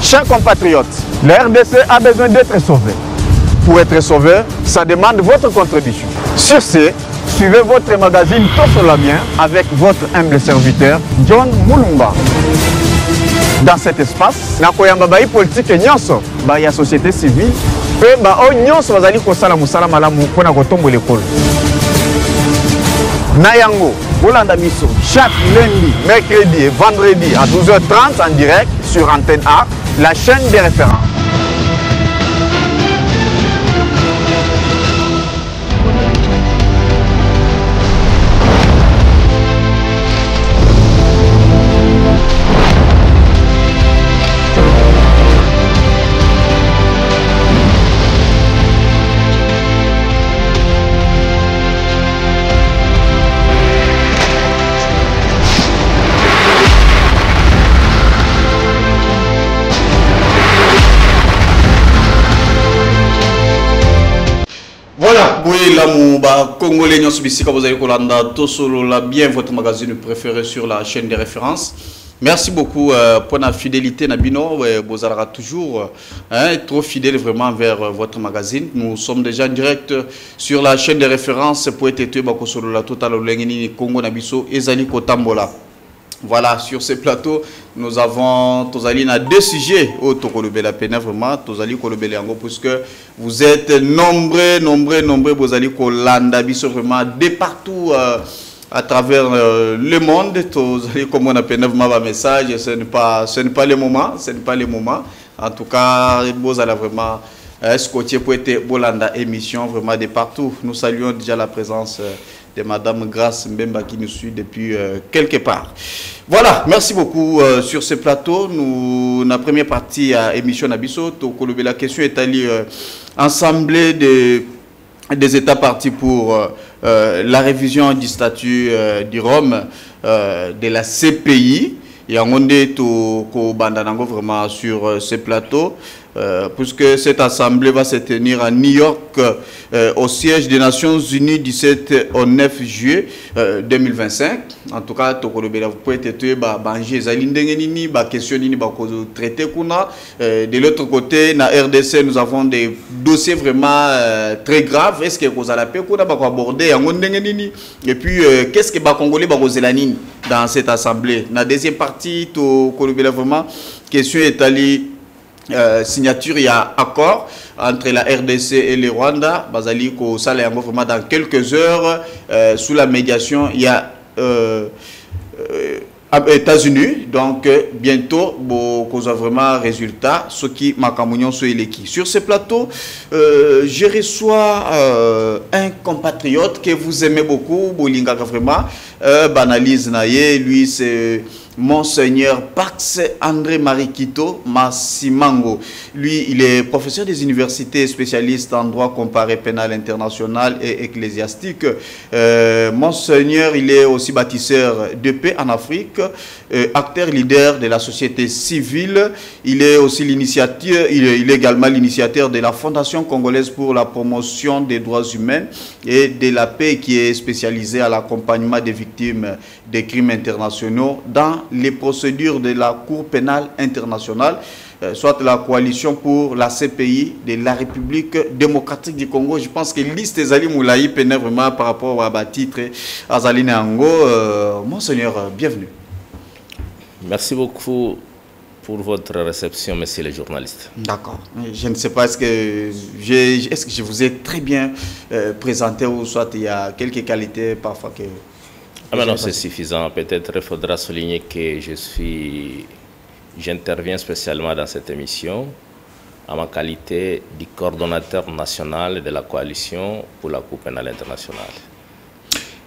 Chers compatriotes, la RDC a besoin d'être sauvée. Pour être sauvé, ça demande votre contribution. Sur ce, suivez votre magazine Tosso la bien avec votre humble serviteur John Mulumba. Dans cet espace, nakoyamba bayi politique nyonso, ba ya société civile, pe ba o nyonso bazali kosala musala malamu pona kotombo l'école. Nayango, Bolanda Biso, chaque lundi, mercredi et vendredi à 12h30 en direct sur Antenne A, la chaîne des références. Oui, l'amour, Congolais, nous sommes vous avez Kolanda, Tosso la bien votre magazine préféré sur la chaîne des références. Merci beaucoup pour la fidélité, Nabino. Vous avez toujours trop fidèle vraiment vers votre magazine. Nous sommes déjà en direct sur la chaîne des références pour être tué sur la Total Congo Nabiso et Zali Kotambola. Voilà, sur ce plateau, nous avons Tozali deux sujets au Tokolobé la peine vraiment, Tozali Kolobé Yango, puisque vous êtes nombreux, vous allez Kolanda Biso vraiment de partout à travers le monde. Tozali comme on appelle vraiment message, ce n'est pas le moment, En tout cas, vous allez vraiment scotcher pour être Bolanda émission vraiment de partout. Nous saluons déjà la présence de Madame Grace Mbemba qui nous suit depuis quelque part. Voilà, merci beaucoup sur ce plateau. Nous, la première partie à émission Nabiso, la question est allée ensemble des États partis pour la révision du statut du Rome de la CPI. Et on est au Bandanango vraiment sur ce plateau. Puisque cette assemblée va se tenir à New York au siège des Nations Unies du 7 au 9 juillet 2025. En tout cas, vous pouvez être traité. De l'autre côté, dans RDC, nous avons des dossiers vraiment très graves. Est-ce que vous allez aborder et puis, qu'est-ce que les Congolais dans cette assemblée? Dans la deuxième partie, vraiment, question est allée. Signature, il y a accord entre la RDC et le Rwanda. Bazali ko sala yango vraiment dans quelques heures sous la médiation. Il y a États-Unis, donc bientôt vous avez vraiment résultat ce qui makamunion sur l'équipe. Sur ce plateau, je reçois un compatriote que vous aimez beaucoup, Bolinga vraiment, banalise naye, lui c'est Monseigneur Pax André Marie Kito Massimango. Lui, il est professeur des universités, spécialiste en droit comparé pénal international et ecclésiastique. Monseigneur, il est aussi bâtisseur de paix en Afrique, acteur leader de la société civile. Il est aussi l'initiateur, il est également l'initiateur de la Fondation congolaise pour la promotion des droits humains et de la paix, qui est spécialisée à l'accompagnement des victimes des crimes internationaux dans les procédures de la Cour pénale internationale, soit la coalition pour la CPI de la République démocratique du Congo. Je pense que liste Zali Moulaï pénètre vraiment par rapport à titre Azali Nango. Monseigneur, bienvenue. Merci beaucoup pour votre réception, monsieur le journaliste. D'accord. Je ne sais pas, est-ce que je vous ai très bien présenté, ou soit il y a quelques qualités parfois que... Ah mais non, c'est suffisant. Peut-être il faudra souligner que j'interviens spécialement dans cette émission à ma qualité de coordonnateur national de la coalition pour la Cour pénale internationale.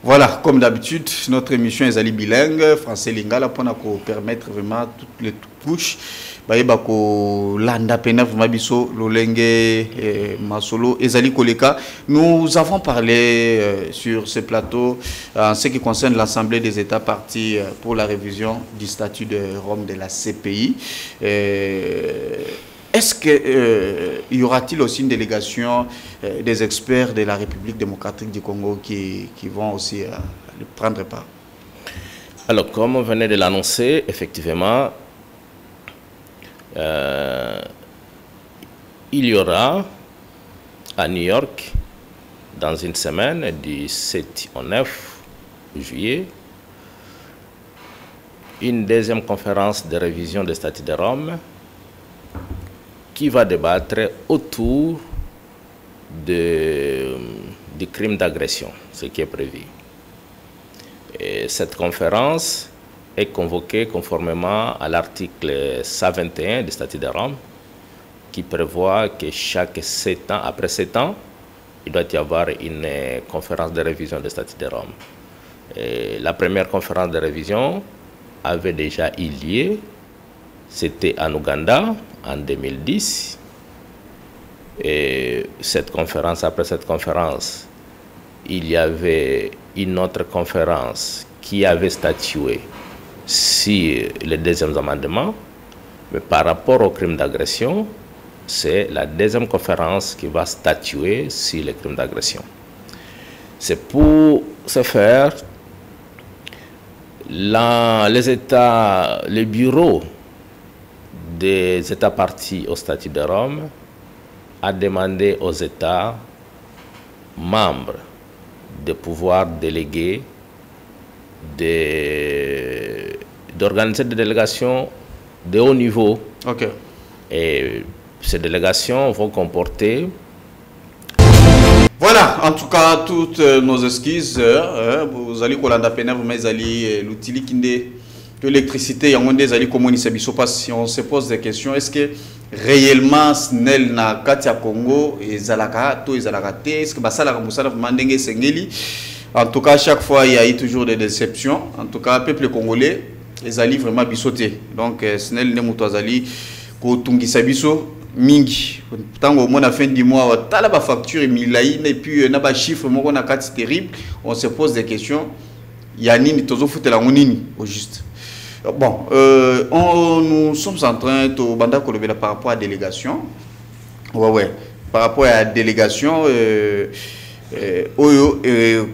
Voilà, comme d'habitude, notre émission est bilingue, français lingala, pour nous permettre vraiment toutes les couches. Nous avons parlé sur ce plateau en ce qui concerne l'Assemblée des États partis pour la révision du statut de Rome de la CPI. Est-ce qu'il y aura-t-il aussi une délégation des experts de la République démocratique du Congo qui vont aussi prendre part? Alors, comme on venait de l'annoncer, effectivement, il y aura à New York, dans une semaine, du 7 au 9 juillet, une deuxième conférence de révision des statuts de Rome qui va débattre autour du crime d'agression, ce qui est prévu. Et cette conférence est convoquée conformément à l'article 121 du statut de Rome qui prévoit que chaque 7 ans, après 7 ans, il doit y avoir une conférence de révision des statuts de Rome. Et la première conférence de révision avait déjà eu lieu, c'était en Ouganda en 2010. Et après cette conférence, il y avait une autre conférence qui avait statué sur les deuxièmes amendements, mais par rapport au crime d'agression, c'est la deuxième conférence qui va statuer sur les crimes d'agression. C'est pour ce faire, les bureaux des États partis au statut de Rome a demandé aux États membres de pouvoir déléguer, d'organiser des délégations de haut niveau. Ok. Et ces délégations vont comporter... Voilà, en tout cas, toutes nos excuses. Vous allez vous allez l'outil de l'électricité, on se pose des questions. Est-ce que réellement SNEL na Katia Congo et Zalaka, tout Zalakate, est-ce que Basala Moussala Mandenge Sengeli? En tout cas, chaque fois, il y a eu toujours des déceptions. En tout cas, le peuple congolais, ils allaient vraiment bissoter. Donc, SNEL ne Moutouazali, Kotungi Sabiso, Mingi. Tant au moins à la fin du mois, tu as la facture et puis on a des chiffres, on a 4 terribles. On se pose des questions. Il y a Nini, Tozo Foutela Mounini, au juste. Bon, nous sommes en train de banda kolobela par rapport à la délégation. Ouais. Par rapport à la délégation,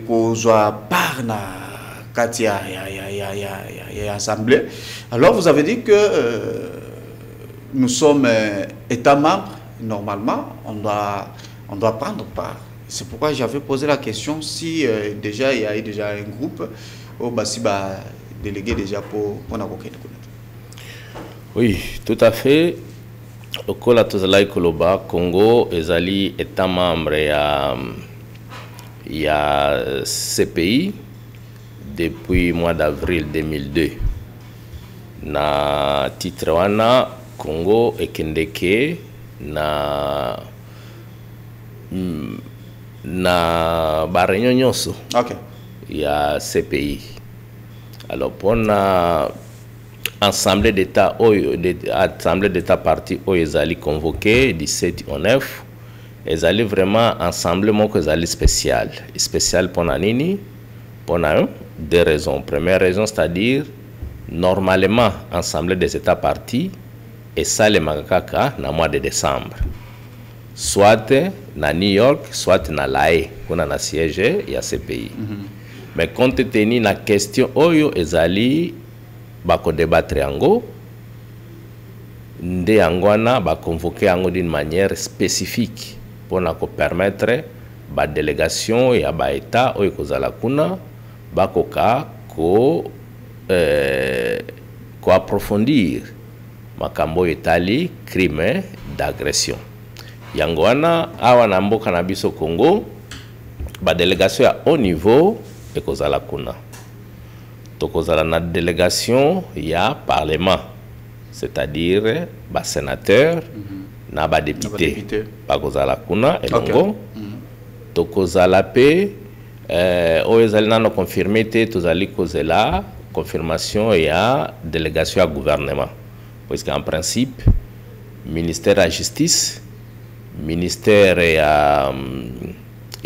kozwa parna katia ya assemblée. Alors vous avez dit que nous sommes État membre. Normalement, on doit prendre part. C'est pourquoi j'avais posé la question si déjà il y a déjà un groupe au Basiba délégué déjà pour Oui, tout à fait. Au Kola Tozalai Koloba, Congo, Ezali État membre, il y a CPI depuis le mois d'avril 2002. Na titre wana Congo et Kendeke na Baréunion Nyonso. Ok. Il y a CPI. Alors pour la Assemblée d'État parti ils allaient convoquer 17 au 9. Ils allaient vraiment ensemble spécial pour Nanini pour deux raisons. Première raison, c'est-à-dire normalement Assemblée des États partis et ça les Makaka dans le mois de décembre. Soit na New York, soit na l'AE, qu'on a un siège, il y a ces pays. Mais compte tenu de la question, oyo ezali bako débattre yango, nde yangwana ba convoquer yango d'une manière spécifique pour na ko permettre ba délégation ya ba état oyo kozala kuna bakoka ko approfondir makambo etali crime d'agression. Yangwana awa na mboka na biso Congo ba délégation à haut niveau et kozala kuna tokozala na délégation ya parlement, c'est-à-dire ba sénateur na ba député ba kozala kuna elongo tokozala pe oyezali nano confirmé te tozali kozela confirmation ya délégation à gouvernement parce qu'en principe ministère de la justice, ministère et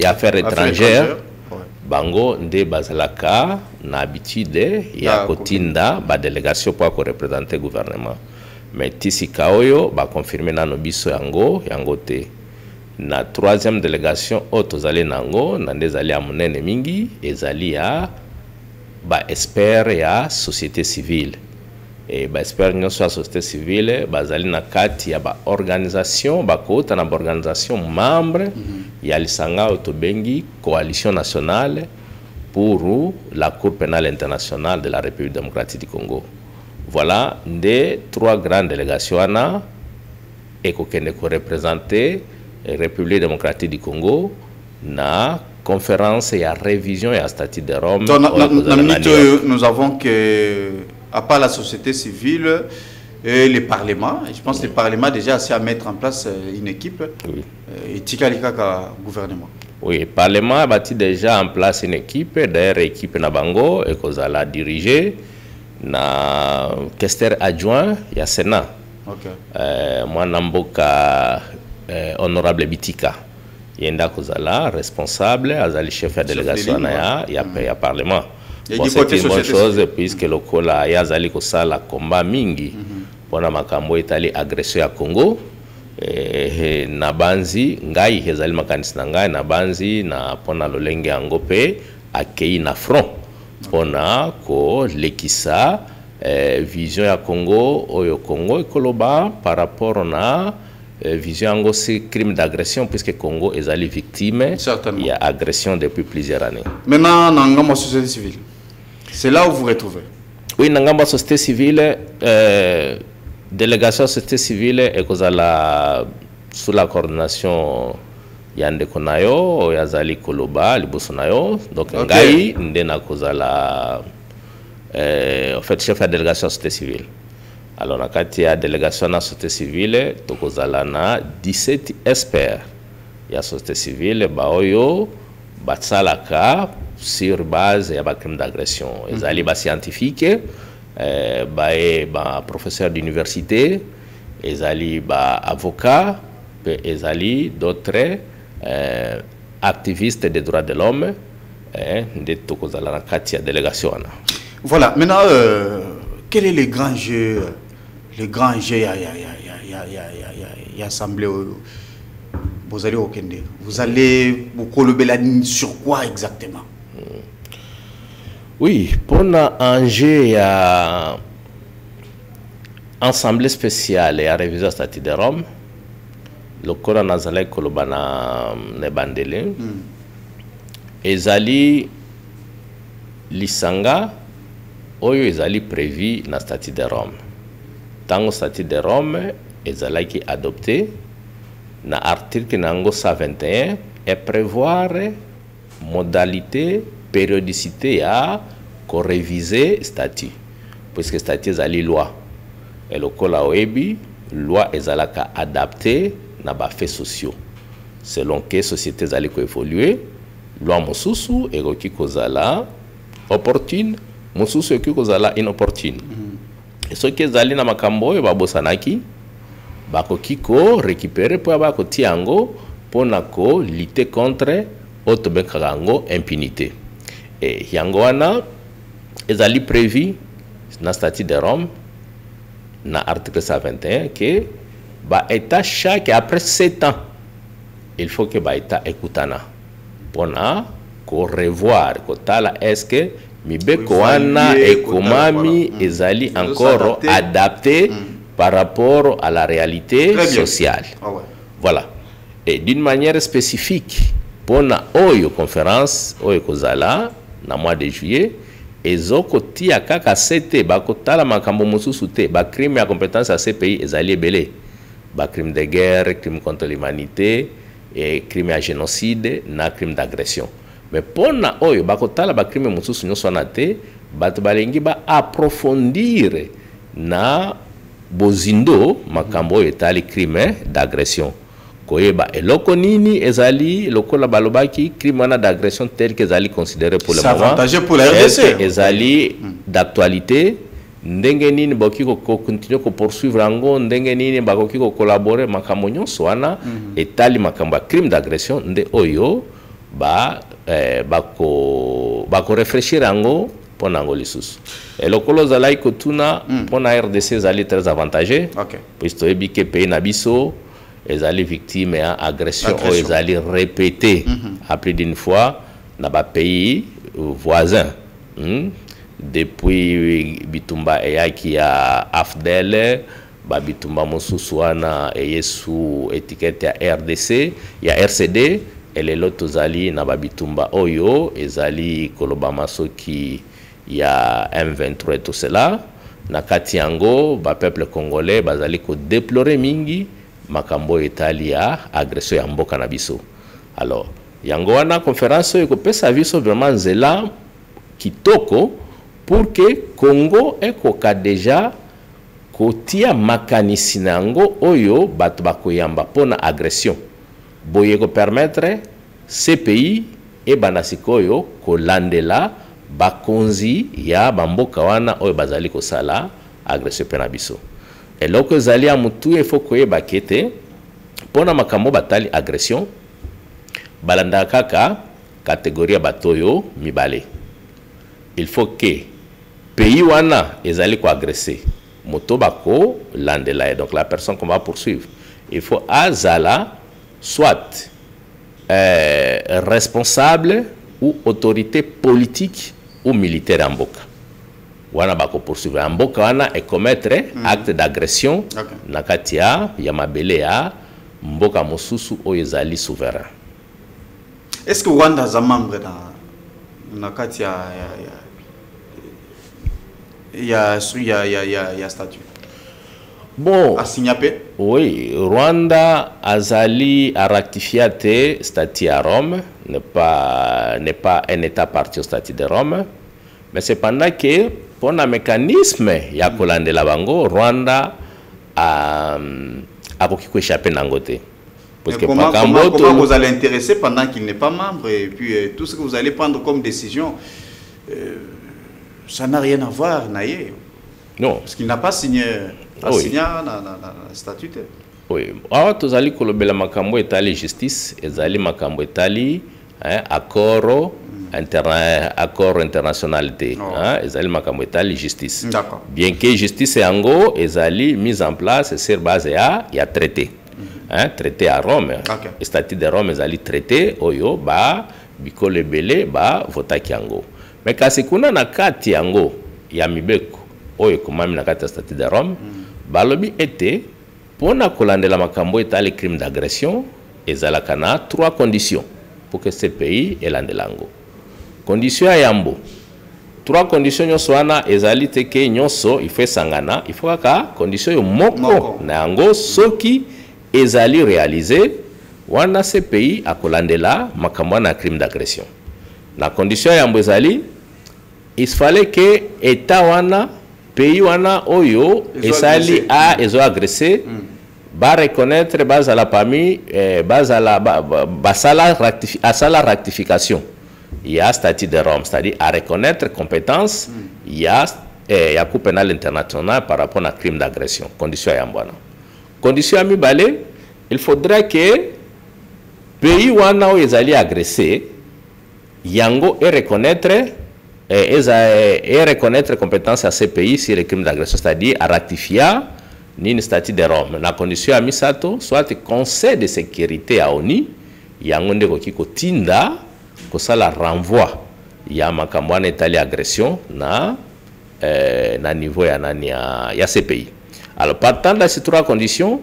affaires étrangères, bango nde bazalaka na habitude ya kotinda ba délégation pour représenter gouvernement. Mais tisi kaoyo ba confirmer nano biso yango te. Na troisième délégation otozali nango na ndezali ya munene mingi ezali ya ba expert ya société civile. et espère que la société civile bazali na kati ya ba organisation bakota na organisation membre ya lisanga otobengi coalition nationale pour la Cour pénale internationale de la République démocratique du Congo. Voilà des 3 grandes délégations et qui représenter la République démocratique du Congo na conférence et à révision et à statut de Rome. Nous avons que, à part la société civile et les parlements, je pense que le Parlement a déjà assez à mettre en place une équipe et Tikalika gouvernement. Oui, le Parlement a bâti déjà en place une équipe, d'ailleurs l'équipe Nabango et qu'on a dirigé na questeur adjoint il y a Sénat. Moi Namboka honorable Bitika. Yenda Kozala, responsable, Azali chef de délégation il y a Parlement. Bon, c'est une bonne chose puisque le Kola Yazali Kosala combat mingi pour makambo itali agression à Congo. Nabanzi ngai Yazali makanisi na ngai nabanzi na pona lolenge angope akei na front pona ko lekisa vision ya Congo oyo Congo ekoloba par rapport na vision aussi crime d'agression puisque Congo est allé victime. Il y a agression depuis plusieurs années. Maintenant, dans la société civile, c'est là où vous vous retrouvez. Oui, dans la société civile, délégation société civile est sous la coordination Yande Konayo, Yazali Koloba, Libosonayo. Donc, Ngai, Ndena Kozala, en fait, chef de la délégation société civile. Alors, dans la délégation de la société civile, Tokozalana 17 experts. Il y a la société civile, Baoyo, Batsalaka, sur base de crime d'agression. Ils sont scientifiques, professeurs d'université, ils sont avocats, ils sont d'autres activistes des droits de l'homme, de Tokozalana la délégation. Voilà, maintenant, quel est le grand jeu? Le grand jeu, il y a assemblé, vous allez au Kende. Vous allez vous colober sur quoi exactement? Oui, pour un jeu, il y a assemblée spéciale et à réviser le statut de Rome. Le Coran Nazalek Kolobana Nebandele. Ezali Lisanga, Oyo ezali prévu dans le statut de Rome. Dans le statut de Rome, ezali qui adopté dans l'article 121 et prévoir modalité, périodicité à réviser le statut. Puisque le statut ezali loi. Et le kola oebi, loi ezali adapté dans les faits sociaux. Selon que la société ezali évoluer, loi mosusu egoki kozala opportune. Mosusu eki kozala inopportune. Et ce qui est allé na makambo e babosanaki bakoki ko récupérer pour bako tiango pour nako lutter contre autobenkango impunité. Et yango wana ezali prévu na statut de Rome na article 121 que ba état chaque après 7 ans il faut que ba état écoutana pour na ko revoir ko tala est-ce que Mibeko wana et Komami ezali encore adapté par rapport à la réalité sociale. Voilà. Et d'une manière spécifique, pour la Oyo conférence, Oyo Kozala, na mois de juillet, ezoko tia kaka sete bakotala makambo mosusu te ba crime à compétence à ces pays ezali belé. Ba crime de guerre, crime contre l'humanité et crime à génocide, na crime d'agression. Mais pour na oyo bakotala ba crime mususu nyoso na te bato balengi ba approfondir na bozindo makambo etali crime d'agression koyeba eloko nini ezali lokola balobaki crime d'agression tel que ezali considéré pour le moment avantageux pour la RDC ezali d'actualité ndenge nini boki ko continuer ko poursuivre ango ndenge nini bakoki ko collaborer makambo nyoso wana etali makambo crime d'agression nde oyo bako réfléchir ango pour nango lisusu et le kolo zalai kotuna pour na RDC zali très avantageux puisque ebike pays na biso ezali victime à agression ou ezali répété à plus d'une fois na ba pays voisins depuis bitumba eyaki ya AFDEL babitumba mosusu wana sous étiquette ya RDC ya RCD elelo tozali na babitumba oyo ezali koloba masoki ya M23 tout cela na kati yango ba peuple congolais bazali ko déplorer mingi makambo etali ya agression ya mboka na biso. Alors yango wana conférence ko pesa biso vraiment nzela kitoko pour que Congo ekoka déjà kotia makanisi nango oyo bato bakoyamba pona agression boye ko permettre ces pays et banasikoyo kolandela bakonzi ya bamboka wana oyo bazali kosala agression pena biso eloko ezali ya mutu efo koyeba kete pona makambo batali agression balanda kaka catégorie batoyo mibale. Il faut que pays wana ezali ko agresser moto bako landela, donc la personne qu'on va poursuivre il faut azala soit responsable ou autorité politique ou militaire en mboka wana bako poursuivre en mboka wana et commettre acte d'agression na katia ya mabele ya mboka mosusu oyo ezali souverain. Est-ce que Rwanda est membre na katia il y a statut? Bon, a signé? Oui, Rwanda azali a ratifié le statut à Rome, n'est pas un État parti au statut de Rome, mais cependant que pour un mécanisme ya kolande la bango, Rwanda a échappé nangote. Parce que comment vous allez intéresser pendant qu'il n'est pas membre et puis tout ce que vous allez prendre comme décision ça n'a rien à voir, naïe. Non. Parce qu'il n'a pas signé le statut. Oui. Alors, tous allez kolobela makambo etali justice, ezali makambo etali accord internationalité, ezali makambo etali justice. D'accord. Bien que justice yango ezali mise en place sur base ya traité. Traité à Rome. Okay. Le statut de Rome ezali traité oyo ba bikole belé ba votaki yango. Mais kasi kuna na kati yango ya mibeko oyo komami na kati ya statut de Rome balobi ete pona kolandela makambo etali crime d'agression ezalaka na 3 conditions pour que ce pays elandela yango. Condition ya yambo 3 conditions nyonso wana ezali te ke nyonso il faut sangana, il faut kaka condition yo moko na yango soki ezali réalisé wana ce pays akolandela makambo na crime d'agression. La condition ya mbozali il fallait que état wana pays wana oyo esali a ezo agressé ba reconnaître base à la parmi base à la basala rectification il y a statut de Rome, c'est-à-dire à reconnaître compétence il y a Cour pénale internationale par rapport à crime d'agression. Condition ya mbwana. Condition ya mibale il faudrait que pays wana oyo ezali agressé yango et reconnaître compétence à ces pays sur les crimes d'agression, c'est-à-dire à ratifier ni statut de Rome. La condition à misato soit conseil de sécurité à ONU yango ndeko kiko tinda ko sala renvoi ya makambo na etali agression na niveau ya nani ya ces pays. Alors partant de ces 3 conditions,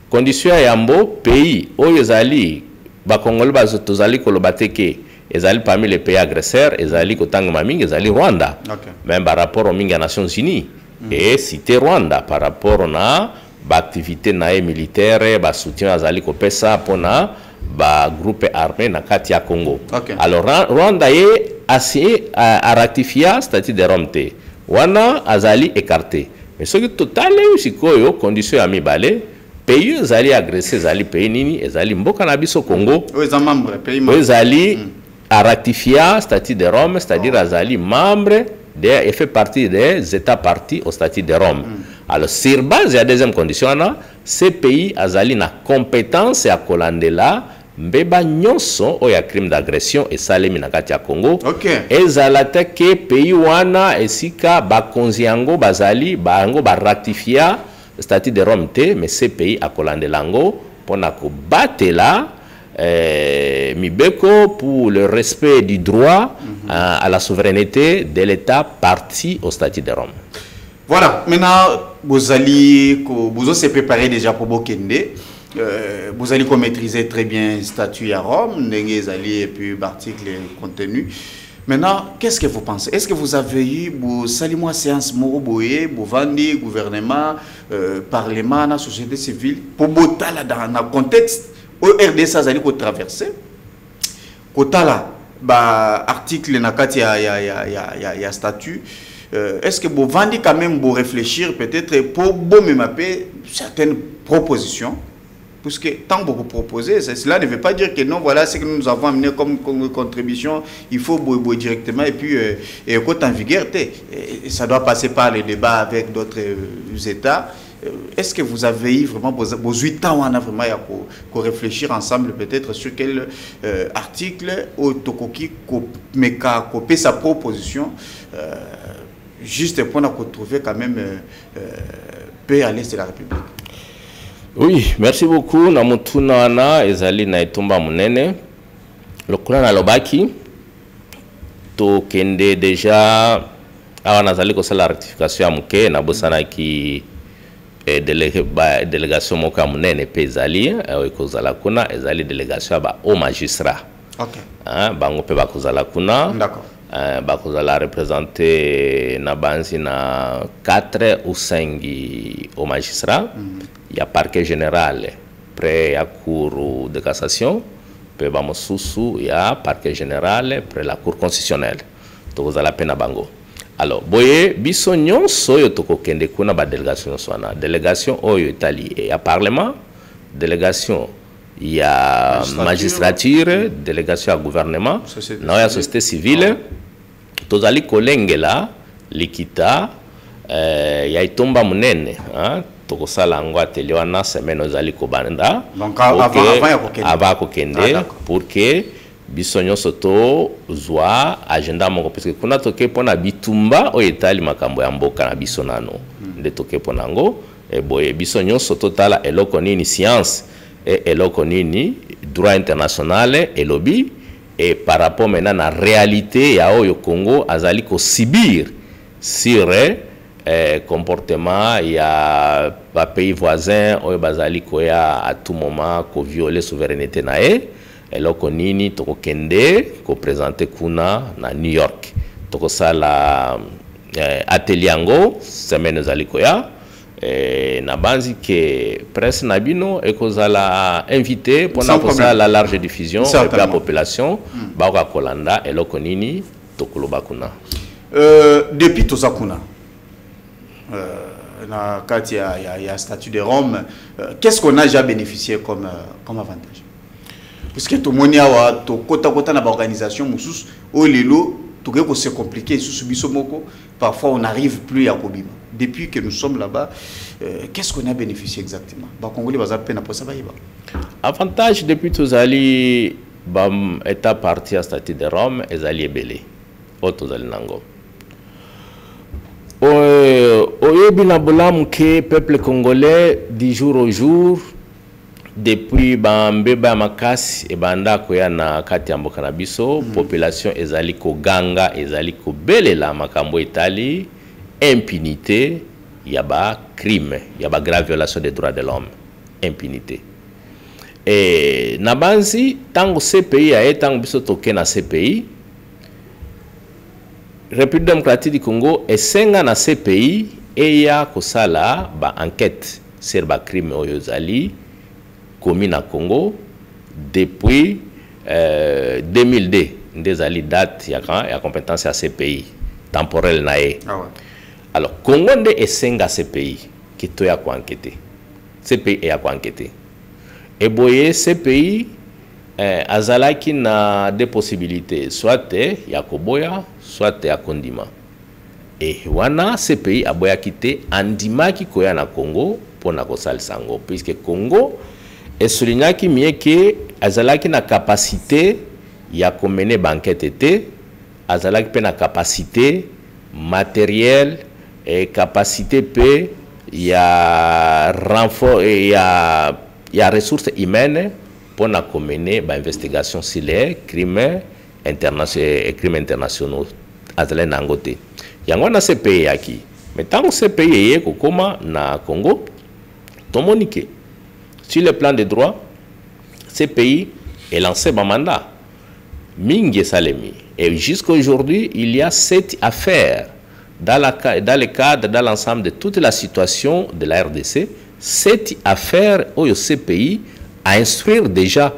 condition ya yambo pays oyo ezali ba Congolais bazotozali kolobateke ezali parmi les pays agresseurs, ezali kotanga mamingi, ezali Rwanda. Okay. Même par rapport aux Nations Unies. Et cité Rwanda par rapport na activité militaire, ba soutien azali kopesa pona ba groupe armé na kati ya Congo. Okay. Alors Rwanda est assez à ratifier statut de Rome te. Wana azali écarté. Mais ce qui total sikoyo condition ya mibale pays ezali agressé, ezali pays nini, ezali mboka na biso Congo. Oza membre pays membre. Ezali à ratifier statut de Rome, c'est-à-dire azali membre et fait partie des États partis au statut de Rome. Alors sur base de la deuxième condition, ces pays azali na compétence ya kolandela mbeba nyonso o ya crime d'agression et salemi na kati ya Congo. Okay. Ezalata ke pays wana esika bakonzi yango bazali bango ba ratifier statut de Rome te, mais ces pays akolandelango pona ko batela Mibeko pour le respect du droit à la souveraineté de l'État parti au statut de Rome. Voilà, maintenant, vous allez se préparer déjà pour Bokende. Vous allez maîtriser très bien le statut à Rome, et puis l'article contenu. Maintenant, qu'est-ce que vous pensez? Est-ce que vous avez eu vos salimoi séance moroboye, vos vendis, gouvernement, parlement, la société civile, pour botala dans le contexte où RDC a traversé? Kotala, article nakati ya statut. Est-ce que vous vendez quand même pour réfléchir peut-être pour mapper certaines propositions? Parce que tant que vous proposez, cela ne veut pas dire que non, voilà ce que nous avons amené comme contribution, il faut directement et puis côté en vigueur, ça doit passer par les débats avec d'autres États. Est-ce que vous avez eu vraiment vos 8 ans, on a vraiment qu'on réfléchir ensemble peut-être sur quel article au Tokoki copier sa proposition juste pour nous retrouver quand même paix à l'est de la République? Oui, merci beaucoup. Namutuna ana ezali na etumba munene. Lokula na lobaki to kende déjà awa nazali ko sala rectification ya muke na bosana ki délégation moka munene pe ezali ekozala kuna ezali délégation ba au magistrat. OK. Bango pe bakozala kuna. D'accord. Bakozala représenter na banzi na 4 ou 5 au magistrat. Il y a parquet général près à cour de cassation, puis il y a parquet général près la cour constitutionnelle. Donc vous avez la peine à bango. Alors, boye bisognon soyo toko kende kuna ba délégation swana. Délégation oyo Italie et à parlement, délégation il y a magistrature, délégation à gouvernement, non il y a société civile. Tozali kolengela likita il y a itomba munene, hein. Tokosala ngo atelier wana semaine ozali ko banda donc avant kokende pour que bisonyo soto zwa agenda moko parce que kuna toke pona bitumba o etali makambo ya mboka na bisonano nde toke pona ngo e boye bisonyo soto tala eloko nini science et eloko nini droit international et lobby et par rapport maintenant na réalité ya oyo Congo azali ko subir sur comportement, il y a un pays voisin où bazali koya à tout moment ko violer souveraineté nae et là konini to kende ko présenter kuna na New York to sala atelier ngo semaine zali koya na banzi que presse nabino e kozala invité pour la large diffusion et la population ba ko kolanda et là konini to koloba kuna depuis to sakuna na kati ya statut de Rome, qu'est-ce qu'on a déjà bénéficié comme avantage? Parce que tout le monde a tout kota na organisation musus au lelo tout que c'est compliqué sous bisomoko parfois on n'arrive plus à Kobima. Depuis que nous sommes là-bas, qu'est-ce qu'on a bénéficié exactement? Ba Congolais bazal peine après ça ba yiba. Avantage depuis tous ali bam état parti à statut de Rome ezali ebele. Auto zali nango. Oyebi na bolamu ke peuple congolais du jour au jour depuis bambeba makasi e banda koya na kati ya mboka na biso population ezali ko ganga ezali ko belela makambo etali impunité ya ba crime ya ba grave violation des droits de l'homme impunité et na banzi tango CPI a tango biso toke na CPI République démocratique du Congo esenga na CPI eya kosala ba enquête sur ba crime oyo zali commis na Congo depuis 2002 ndezali date ya compétence ya CPI temporelle na e. Alors Congo nde esenga CPI kito ya ko enquêter CPI ya ko enquêter et boye CPI azalaki na deux possibilités soit ya koboya soit ya kondima et wana CPI aboya kite andimaki koya na Congo pona kosala sango puisque Congo esolignaki mieke azalaki na capacité ya komene banquette te azalaki pe na capacité matérielle et capacité pe ya renfort et ya ressources humaines pour mener une investigation sur les crimes internationaux à Nangote. Il y a un CPI qui, mais tant que CPI est comme na Congo, tout le monde sur le plan des droits, CPI est lancé un mandat. Mingi Salemi. Et jusqu'à aujourd'hui, il y a 7 affaires dans le cadre, dans l'ensemble de toute la situation de la RDC, 7 affaires au CPI à instruire déjà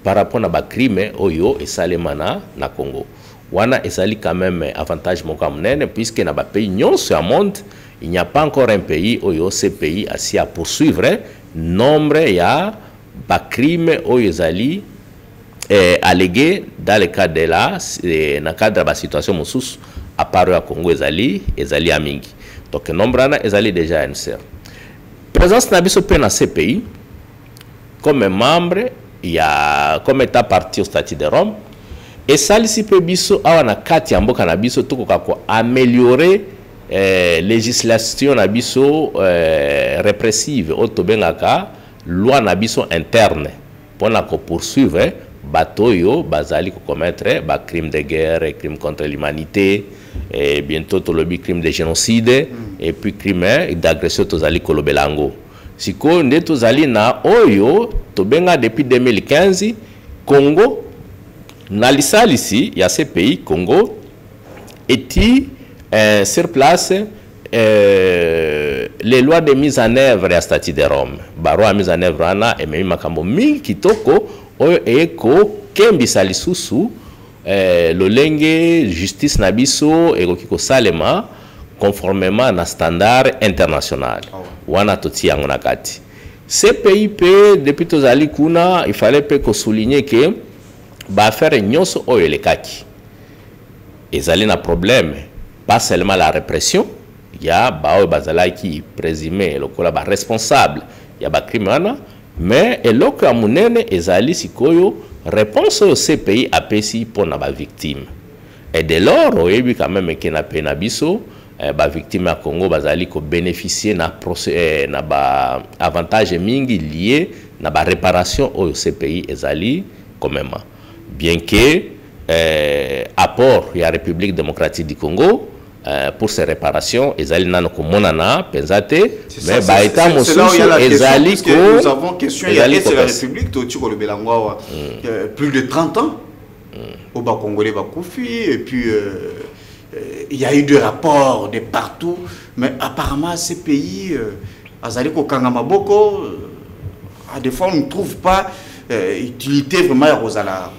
par rapport à des crimes et Salemana na Congo. Wana ezali quand même avantage mokamnene puisque na ba pays non sur le monde, il n'y a pas encore un pays où CPI a à poursuivre nombre ya ba crimes au ezali allégué dans le cadre de la situation moussous apparu à Congo ezali à mingi. Donc nombre ana ezali déjà un ser. Présence na biso pe na CPI comme membre, il y a comme état parti au statut de Rome et ça ici pe biso awana kati ya mboka na biso tukoka ko améliorer législation na biso répressive otobengaka loi na biso interne pour la poursuivre batoyo bazali ko commettre ba crime de guerre, crime contre l'humanité et bientôt tout le crime de génocide et puis crime d'agression tozali kolobelango siko nde tozali na oyo tobenga depuis 2015 Congo na lisalisi ya ces pays Congo eti sur place les lois de mise en œuvre à statut de Rome baro a mise en œuvre ana et même makambo mingi kitoko oyo eko kembisa lisusu lolenge justice na biso ekokiko salema conformément na standard international wana toti yango na kati CPIP depuis tozali kuna il fallait pe souligner que ba faire nyonso oyo lekaki ezali na problème pas seulement la répression il y a ba oyo bazala qui présumé lokola ba responsable ya ba crime wana mais eloko ya munene ezali sikoyo réponse au CPI apesi pour na ba victime et dès lors oyebi quand même que na pena biso ba victime à Congo bazali ko bénéficier na ba avantage mingi lié na ba réparation au CPI ezali quand même bien que apport ya République démocratique du Congo pour ces réparations ezali nano ko monana penzate mais ba état mosusu ezali ko nous avons question il y a la République totiko le belangwa plus de 30 ans au bas congolais ba koufi et puis il y a eu des rapports de partout, mais apparemment ces pays, Azali Kokangama Boko, à des fois on ne trouve pas utilité vraiment à Rosala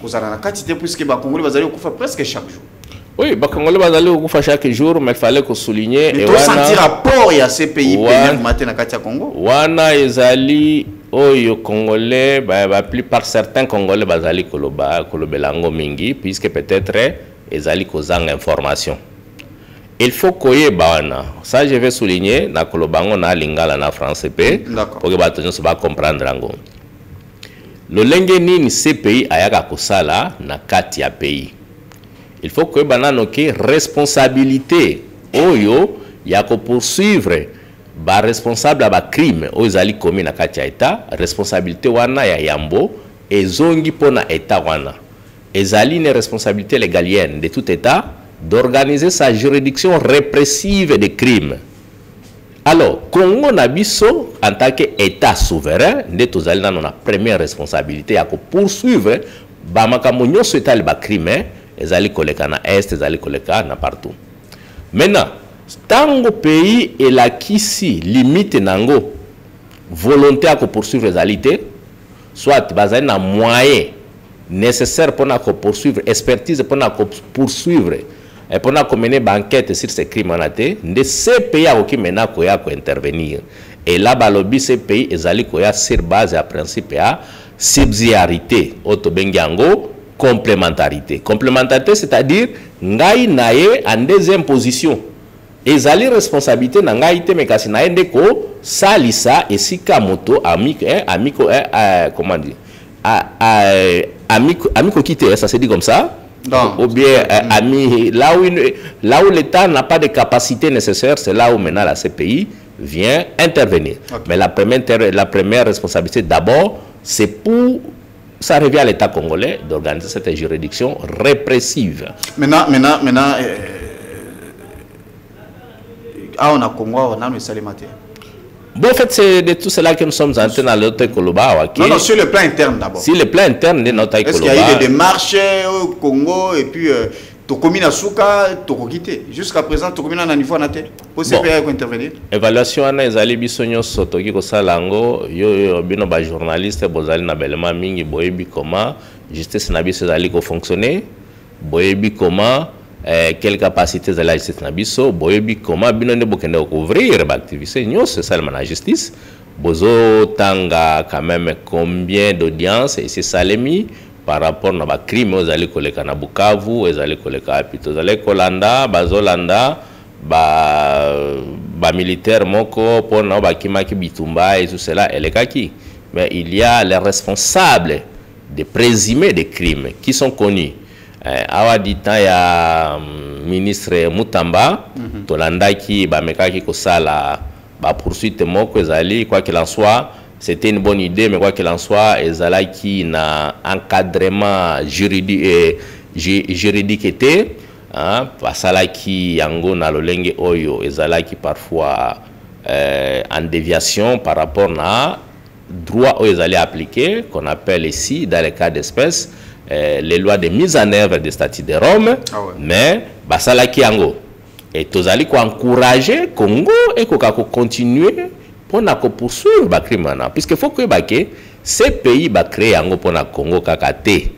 quantité puisque les Congolais Bazali Okufa presque chaque jour. Oui, les Congolais Bazali Okufa chaque jour, mais il fallait qu'on souligne. Il faut sentir rapport à ces pays payants matin à Katia Congo. Wana Ezali Oyo Congolais, la plupart certains Congolais Bazali Kolobelango Mingi, puisque peut-être Ezali kozanga information. Il faut koye bawana. Ça je vais souligner na kolobango na lingala na français pe pour que bato nyonso ba comprendre ngo. Le lenge nini CPI ayaka kosala na kati ya pays. Il faut que banano ke responsabilité oyo ya ko poursuivre ba responsable ba crime oyo zali commis na kati ya état, responsabilité wana ya yambo ezongi pona état wana. Ezali une responsabilité légalienne de tout État d'organiser sa juridiction répressive des crimes. Alors, Congo Nabiso, en tant qu'État souverain, nous avons la première responsabilité à poursuivre Bamakamonyo souhaita le crime, les alliés collègues na Est, les alliés collègues na partout. Maintenant, tant que pays est là qui si limite nango volonté à poursuivre les alliés, soit basé na moyen nécessaire pour poursuivre, expertise pour poursuivre et pour mener une enquête sur ces crimes en athée, de ces pays qui maintenant intervenir. Et là, balobi ces pays est sur base à principe à subsidiarité, autobengango, complémentarité. Complémentarité, c'est-à-dire ngai nae en deuxième position. Ezali responsabilité na ngai te mekasi na ndeko salisa esika moto amico comment dire amico quitté, ça se dit comme ça. Non. Ou bien ami, là où l'État n'a pas de capacité nécessaire, c'est là où maintenant la CPI vient intervenir. Okay. Mais la première responsabilité d'abord, c'est pour ça revient à l'État congolais d'organiser cette juridiction répressive. Maintenant, on a Congo, on a le Salématé. Bon, en fait, c'est de tout cela que nous sommes en train de notre Koloba. Non, non, sur le plan interne d'abord. Sur le plan interne de notre Koloba. Est-ce qu'il y a eu des démarches au Congo et puis Tokomina Souka, Tokokité. Jusqu'à présent, Tokomina n'a niveau naté. Pour CPA intervenir. Évaluation à Naizali Bissonyo Sotoki Kosalango, yo bino ba journaliste, bozali na belema mingi boyebi comment justice na biso zali ko fonctionner, boyebi comment quelle capacité de la justice na biso, boyebi comment bino ne bokende couvrir ba activité nyos seulement la justice. Bozo tanga quand même combien d'audience et c'est Salemi par rapport à la crime aux allées koleka na Bukavu, aux allées koleka apito, aux allées kolanda, bazolanda, ba militaire moko pour na ba kimaki bitumba et tout cela elekaki. Mais il y a les responsables des présumés des crimes qui sont connus. Awa ditan ya ministre Mutamba, tolanda ki ba mekaki kosala ba poursuite moko ezali quoi qu'il en soit. C'était une bonne idée, mais quoi qu'il en soit, ezalaki na encadrement juridique était, pasalaki yango na lolenge oyo, ezalaki parfois en déviation par rapport na droit oyo ezali appliqué, qu'on appelle ici, dans les cas d'espèce, les lois de mise en œuvre des statuts de Rome, mais basalaki yango. Et tozali ko encourager Congo et ko continuer pour poursuivre le crime. Puisqu'il faut que ces pays va créer un pour Congo kakate.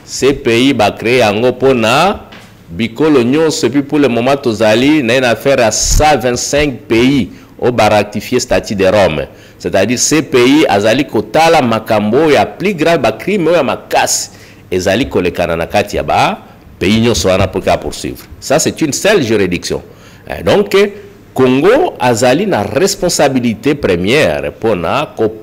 Ces pays va créer un pour l'Union, puis pour le moment, tozali na une affaire à 125 pays au bar ratifié le statut de Rome. C'est-à-dire ces pays, azali kotala makambo ya plus grave ba crime ya makasi. Ezali kolekana na kati ya ba pays nyonso wana pour poursuivre. Ça c'est une seule juridiction. Donc Congo azali na responsabilité première pour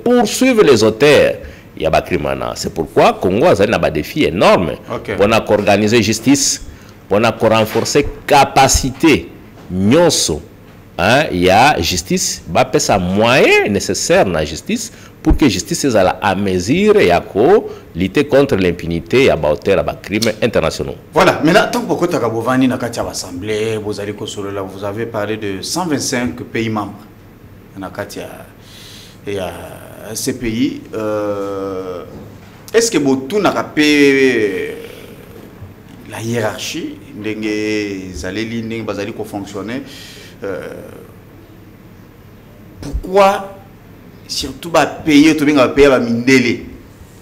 poursuivre les auteurs ya ba crimana. C'est pourquoi Congo azali na ba défi énorme pour organiser justice, pour renforcer capacité nyonso il y a justice ba pesa moyen nécessaire na justice pour que justice soit à mesure et à lutter contre l'impunité et à battre les crimes internationaux. Voilà, maintenant, tant que vous avez l'Assemblée, vous avez parlé de 125 pays membres. Et ces pays, est-ce que vous avez la hiérarchie, vous allez fonctionner? Pourquoi surtout payer tout bien payer mindele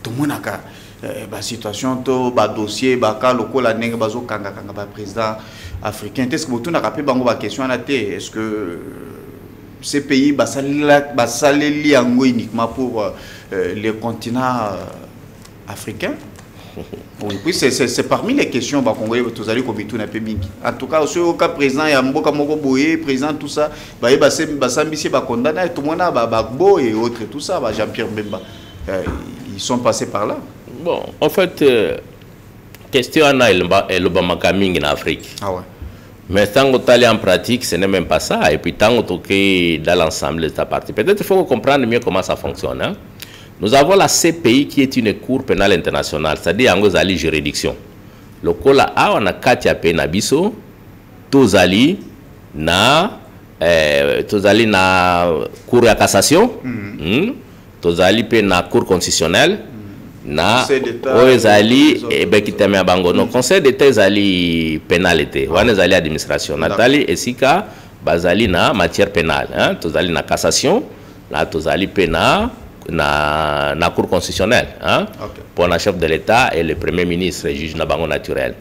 tout le monde a situation to ba dossier ba ka lokola ndenge bazo kanga ba président africain est-ce que vous n'a rappelé bango ba question na té est-ce que ces pays ba saleli yango uniquement pour les continents africains? Oui, c'est parmi les questions bah congolais tous allez comme tout n'a pas mingi. En tout cas, au cas présent, il y a Mboka Moko Boye, président tout ça, bah Sambisi bah condamné, tout le monde bah Bagbo et autres tout ça, bah Jean-Pierre Bemba, ils sont passés par là. Bon, en fait, question en Obama coming en Afrique. Ah ouais. Mais tant que tu es en pratique, ce n'est même pas ça. Et puis tant que tu es dans l'ensemble de ta partie, peut-être il faut comprendre mieux comment ça fonctionne. Hein? Nous avons la CPI qui est une cour pénale internationale, c'est-à-dire en Zali juridiction. Le cas là, on a Katia Penabiso, Tozali na cour de cassation, Tozali na cour constitutionnelle, na Ozali et Bekitame Bango. Non, conseil d'État Zali pénalité, ou Zali administration. Nathalie Esika, Bazali na matière pénale, hein, Tozali na cassation, na Tozali pénal. Na cour constitutionnelle pour le chef de l'État et le premier ministre juge na bango naturel.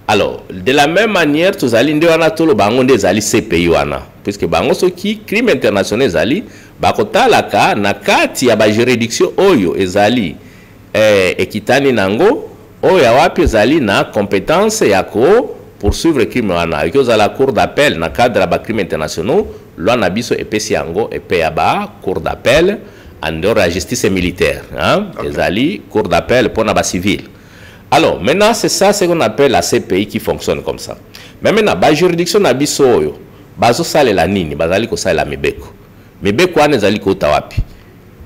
Alors de la même manière tous allez ndwana tolo bango des ali CPI wana puisque bango soki crime international ezali bakotala ka na kati ya ba juridiction oyo ezali ekitani nango oyo wapi ezali na compétence ya ko poursuivre crime wana iko za la cour d'appel na cadre ya ba crime internationaux loi na biso epesi yango epe ya ba cour d'appel en dehors de la justice militaire, les alliés, cour d'appel pour les civils. Alors, maintenant, c'est ça ce qu'on appelle la CPI qui fonctionne comme ça. Mais maintenant, la juridiction n'a pas de la nini, la mebeko. Mebeko, on est allé au tawapi.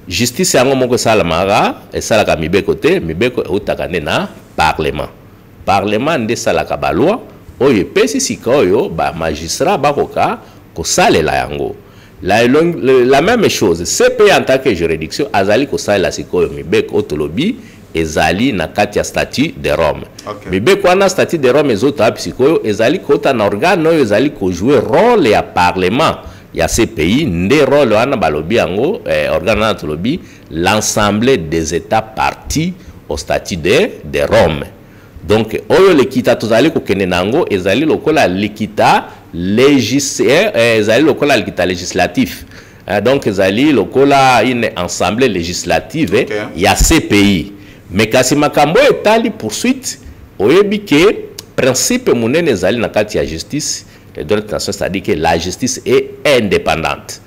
justice yango moko salamara et salaka mibeko te mibeko utakane na parlement nde salaka ba loi oyo pesi sikoyo ba magistrat bakoka ko salela yango la même chose CPI en tant que juridiction azali ko salela sikoyo mibeko otolobi ezali na kati ya statut de Rome mibeko na statut de Rome ezota sikoyo ezali kota na organe oyo ezali ko jouer rôle ya parlement ya ces pays nde rôle wana balobi yango organe na tolobi l'ensemble des états partis au statut de Rome. Donc oyo l'équité tozali ko kene nango ezali lokola l'équité législatif. Donc ezali lokola une assemblée législative ya ces pays. Mais kasi makambo etali poursuite oyebi ke principe munene ezali na kati ya justice. Le droit international, c'est-à-dire que la justice est indépendante.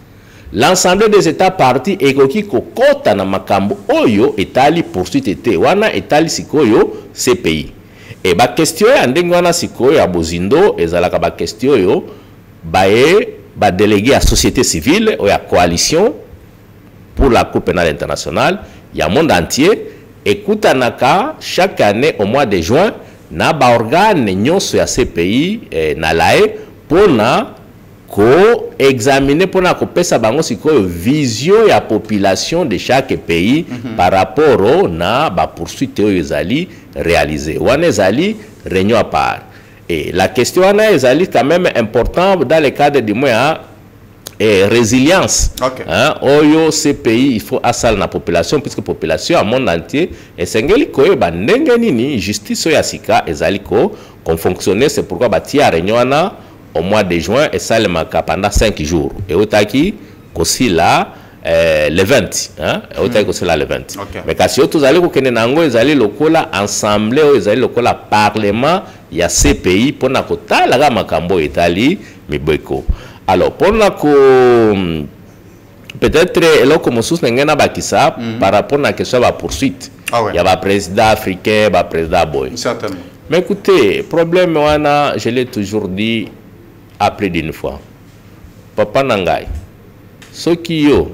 L'ensemble des États partis ekoki kokota na makambo oyo etali poursuite ete wana etali sikoyo ces pays. Et ba question ya ndenge wana sikoyo ya bozindo ezalaka ba question yo ba délégué à société civile ou à coalition pour la Cour pénale internationale ya monde entier ekutanaka chaque année au mois de juin na ba organe nyonso ya ces pays na lae pona ko examiner pona ko pesa bango sikoyo vision ya population de chaque pays par rapport au na ba poursuite oyo ezali réalisé wana ezali réunion à part et la question wana ezali quand même important dans le cadre du moyen résilience oyo ces pays il faut asal na population puisque population à monde entier et sengeli ko ba ndenge nini justice oyo sika ezali ko fonctionner c'est pourquoi ba tia réunion wana au mois de juin et ça le marque pendant 5 jours et otaki kosi là le 20 otaki kosi là le 20 mais kasi tous allez ko kene nango ezali lokola ensemble ezali lokola parlement ya ces pays pona kotala ga makambo etali mibeko alors pona ko peut-être eloko mosusu ngena bakisa par rapport na question ba poursuite ya ba président africain ba président boy certainement mais écoutez problème wana je l'ai toujours dit après d'une fois papa nangai soki yo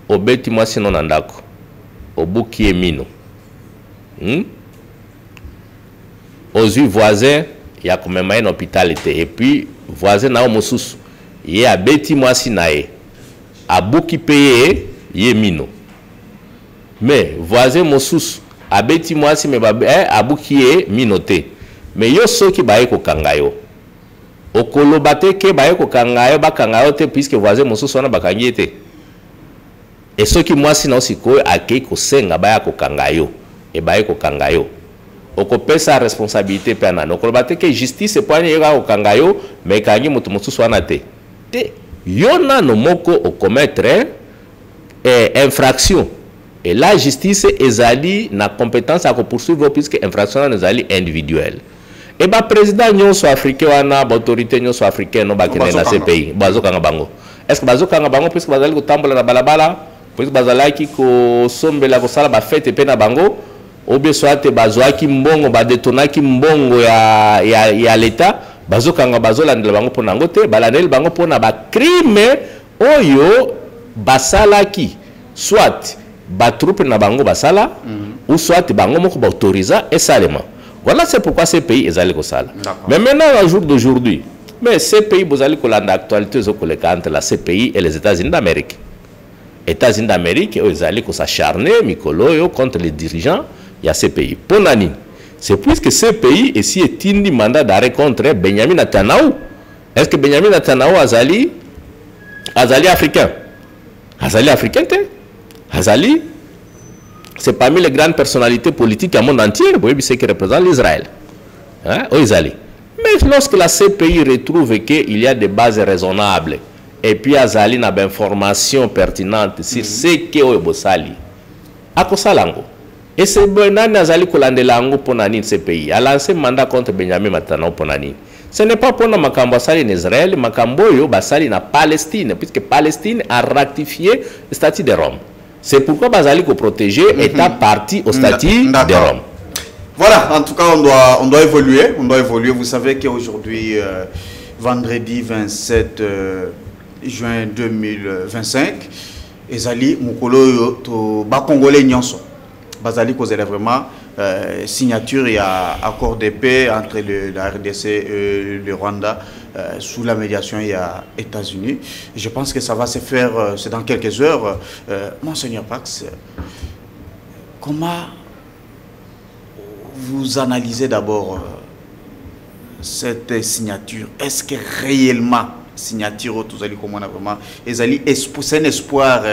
obeti mwasi no ndako obuki emino ozui voisin ya komema en hôpital et puis voisin na mosusu ye abeti mwasi nae abuki paye ye mino mais voisin mosusu abeti mwasi me abuki ye minote mais yo soki baye ko kangayo okoloba te ke baye ko kangayo bakangayo te puisque voisin mosusu wana bakangi te et soki mwasi na osikoyo akei ko senga baya ko kangayo e baye ko kangayo okopesa responsabilité pe anana okoloba te ke justice poani yeka ko kangayo mais kangi mutu mosusu wana te yona no moko o commettre infraction et la justice ezali na compétence à poursuivre puisque infraction ezali individuelle et ba président nyonso africain wana ba autorité nyonso africaine no ba kene na ces pays bazokanga bango est-ce que bazokanga bango puisque bazali ko tambola na balabala puisque bazalaki ko sombela ko sala ba fête pe na bango obe soate bazwaki mbongo ba detonaki mbongo ya l'état bazokanga bazolandela bango pona ngote balandela bango pona ba crime oyo basalaki soit ba troupe na bango basala ou soit bango moko ba autorisa et salement. Voilà c'est pourquoi ces pays ezali ko sala. Mais maintenant au jour d'aujourd'hui, mais ces pays bozali ko landa actualité zo koleka entre la CPI et les États-Unis d'Amérique. États-Unis d'Amérique ezali ko s'acharner mikolo yo contre les dirigeants ya ces pays. Ponani c'est puisque ce pays ici est un mandat d'arrêt contre Benjamin Netanyahu. Est-ce que Benjamin Netanyahu azali africain? Azali africain te? Azali, c'est parmi les grandes personnalités politiques du monde entier, vous voyez, c'est qui représente l'Israël. Mais lorsque la CPI retrouve qu'il y a des bases raisonnables, et puis Azali n'a pas d'informations pertinentes sur ce qui est Bossali, à quoi ça l'ango? Et c'est Benani Azali Kolandelango pour nani ce pays. A lancé mandat contre Benjamin Netanyahu pour nani. Ce n'est pas pour nous Makambo Basali en Israël, Makambo yo Basali en Palestine, puisque Palestine a ratifié le statut de Rome. C'est pourquoi Basali ko protégé État parti au statut de Rome. Voilà, en tout cas on doit évoluer, Vous savez qu'aujourd'hui vendredi 27 juin 2025. ezali mukolo to ba congolais nyonso bazali kozela vraiment signature et accord de paix entre la RDC et le Rwanda sous la médiation des États-Unis. Je pense que ça va se faire c'est dans quelques heures. Monseigneur Pax, comment vous analysez d'abord cette signature? Est-ce que réellement signature tous allez comment vraiment c'est un espoir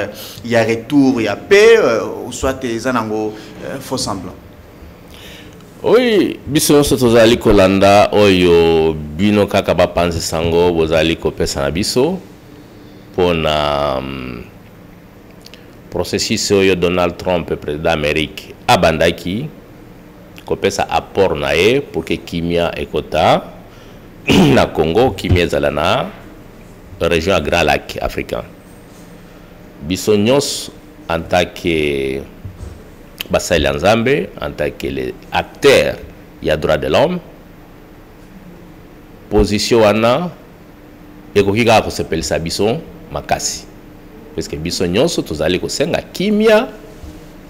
il y a retour il y a paix ou soit des anango faux semblant? Oui, biso so tozali kolanda oyo bino kaka ba panze sango bozali kopesa na biso pona processus oyo Donald Trump président d'Amérique abandaki kopesa apport na ye pour que kimia ekota na Congo kimia ezala na région à Grand Lac africain. Biso nyos en tant que Basali Nzambe, en tant que les acteurs il y a droit de l'homme, position wana ekokika ko sepelisa biso makasi parce que biso nyonso tozali ko senga kimia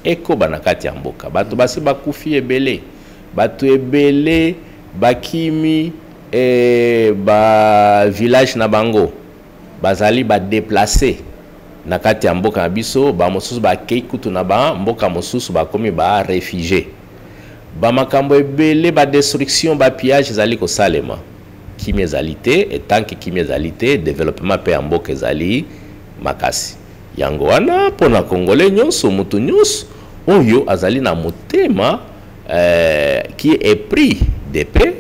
eko banakati ya mboka bato basi bakufi ebele bato ebele bakimi ba village na bango bazali ba déplacer na kati ya mboka na biso ba mosusu ba kei kutu na ba mboka mosusu ba komi ba réfugié ba makambo ebele ba destruction ba pillage ezali ko salema kimi ezali te et tant que kimi ezali te développement pe ya mboka ezali makasi yango wana pona congolais nyonso mutu nyonso oyo azali na motema qui est pris de paix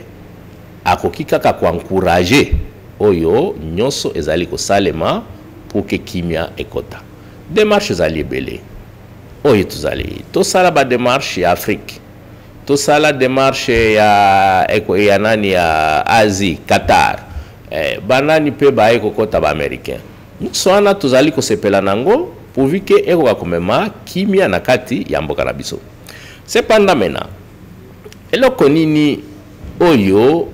akoki kaka ko encourager oyo nyonso ezali ko salema pour que kimia ekota démarche ezali ebele oyo tozali tosala ba démarche ya Afrique tosala démarche ya nani ya Asie Qatar banani pe ba ekokota ba américain nyonso wana tozali kosepela nango pourvu que ekoka komema kimia na kati ya mboka na biso. Cependant maintenant eloko nini oyo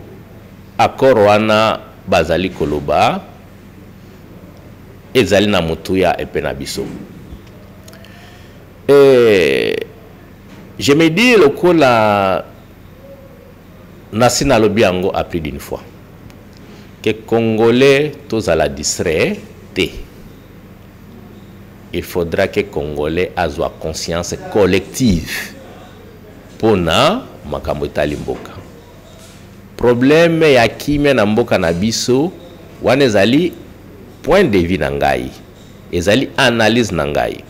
accord wana bazali koloba ezali na mutu ya epena biso. Je me dis lokola nasina lobi yango a plus d'une fois que Congolais tozala distrait te. Il faudra que Congolais azwa conscience collective pona makambo etali mboka. Problème ya kimia na mboka na biso wana ezali point de vue na ngai ezali analyse na ngai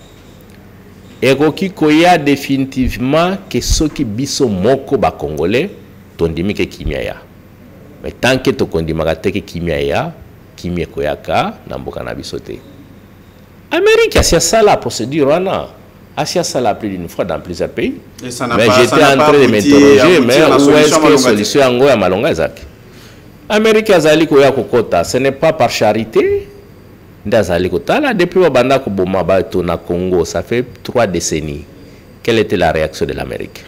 ekoki koya définitivement que soki biso moko ba congolais tondimi ke kimia ya mais tant que to kondimaka te ke kimia ya kimia koyaka na mboka na biso te. Amérique a ça la procédure wana a ça la plus d'une fois dans plusieurs pays mais j'étais en train de m'interroger mais où est-ce que solution yango ya malonga ezaki Amérique azali koya kokota ce n'est pas par charité ndazali kotala depuis banda ko boma bato na Congo ça fait 3 décennies. Quelle était la réaction de l'Amérique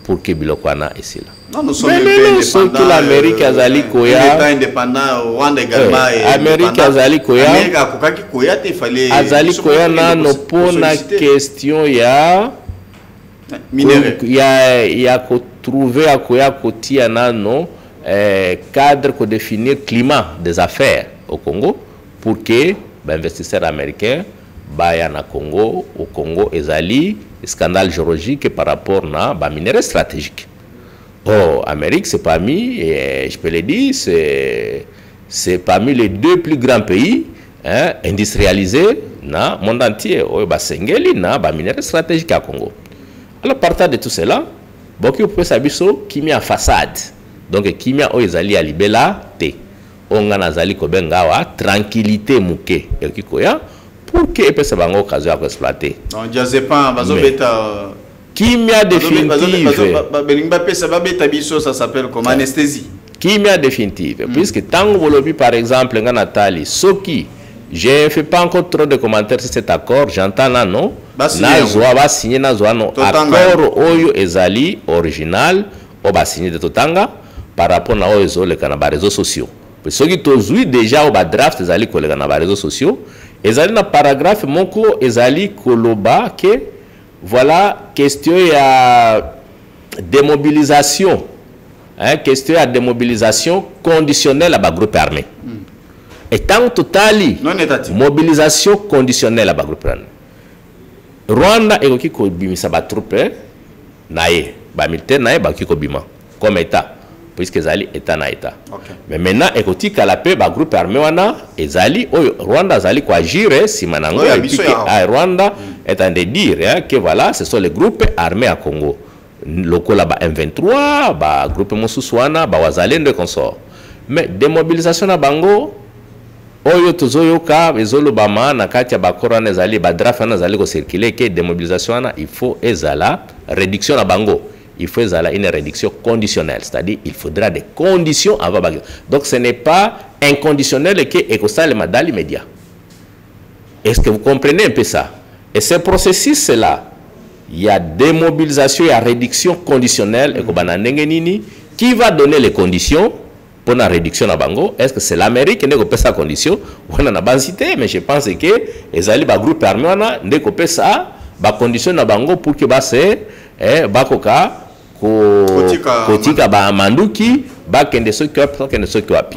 pour que bilokwana ici là? Non, nous sommes indépendants. L'Amérique azali koya indépendant Rwanda également Amérique azali koya Amérique akokaki koya te fallait azali koya na no pona question ya minéraux ya ko trouver akoya kotia nano cadre ko définir climat des affaires au Congo pour que l'investisseur américain baya na Congo au Congo ezali scandale géologique par rapport na ba minéraux stratégiques. Oh, Amérique c'est parmi je peux le dire c'est parmi les 2 plus grands pays industrialisés na monde entier o ba sengeli na ba minéraux stratégiques à Congo. Alors partant de tout cela, beaucoup peut sabiso kimia façade. Donc kimia o ezali ya libela te. On a zali ko bengawa tranquillité muke ekikoya pour que epesa bango okazo ya ko exploiter. Donc Diazepam bazobeta kimia définitive. Belinga pesa babeta biso ça s'appelle comme anesthésie. Kimia définitive puisque tango bolobi par exemple nga Nathalie soki je ne fais pas encore trop de commentaires sur cet accord, j'entends là non. Nazwa ba signer nazwa no accord oyo ezali original o ba signer de Totanga par rapport na oyo zo le kana ba réseaux sociaux. Ceux qui tozui déjà au bas draft ezali kolega na ba réseaux sociaux ezali na paragraphe moko ezali koloba que voilà question ya démobilisation, hein, question à démobilisation conditionnelle à groupe armé. Et tant totali mobilisation conditionnelle à groupe armé. Rwanda est qui kobimisa ba troupe naé, ba militaire naé ba qui kobima comme état puisque zali état na état. Mais maintenant écoute la paix ba groupe armé wana ezali Rwanda zali ko agir si manango et puis Rwanda est en de dire hein, que voilà ce sont les groupes armés à Congo. Lokola ba M23 ba groupe mosuswana ba wazalendo consort mais démobilisation na bango oyo tozoyoka ezolo ba na kati ya ba korana ezali ba draft na ezali ko circuler que démobilisation na il faut ezala réduction na bango, il faut ezala une réduction conditionnelle, c'est-à-dire il faudra des conditions avant ba. Donc ce n'est pas inconditionnel que ekosale madali immédiat. Est-ce que vous comprenez un peu ça? Et ce processus là, il y a démobilisation, il y a réduction conditionnelle et qui va donner les conditions pour la réduction na bango? Est-ce que c'est l'Amérique qui a sa condition? On a pas cité, mais je pense que les alliés ba groupe armé na ndeko ça ba condition na bango pour que ba c'est bakoka kotika ba manduki ba kende soki wapi.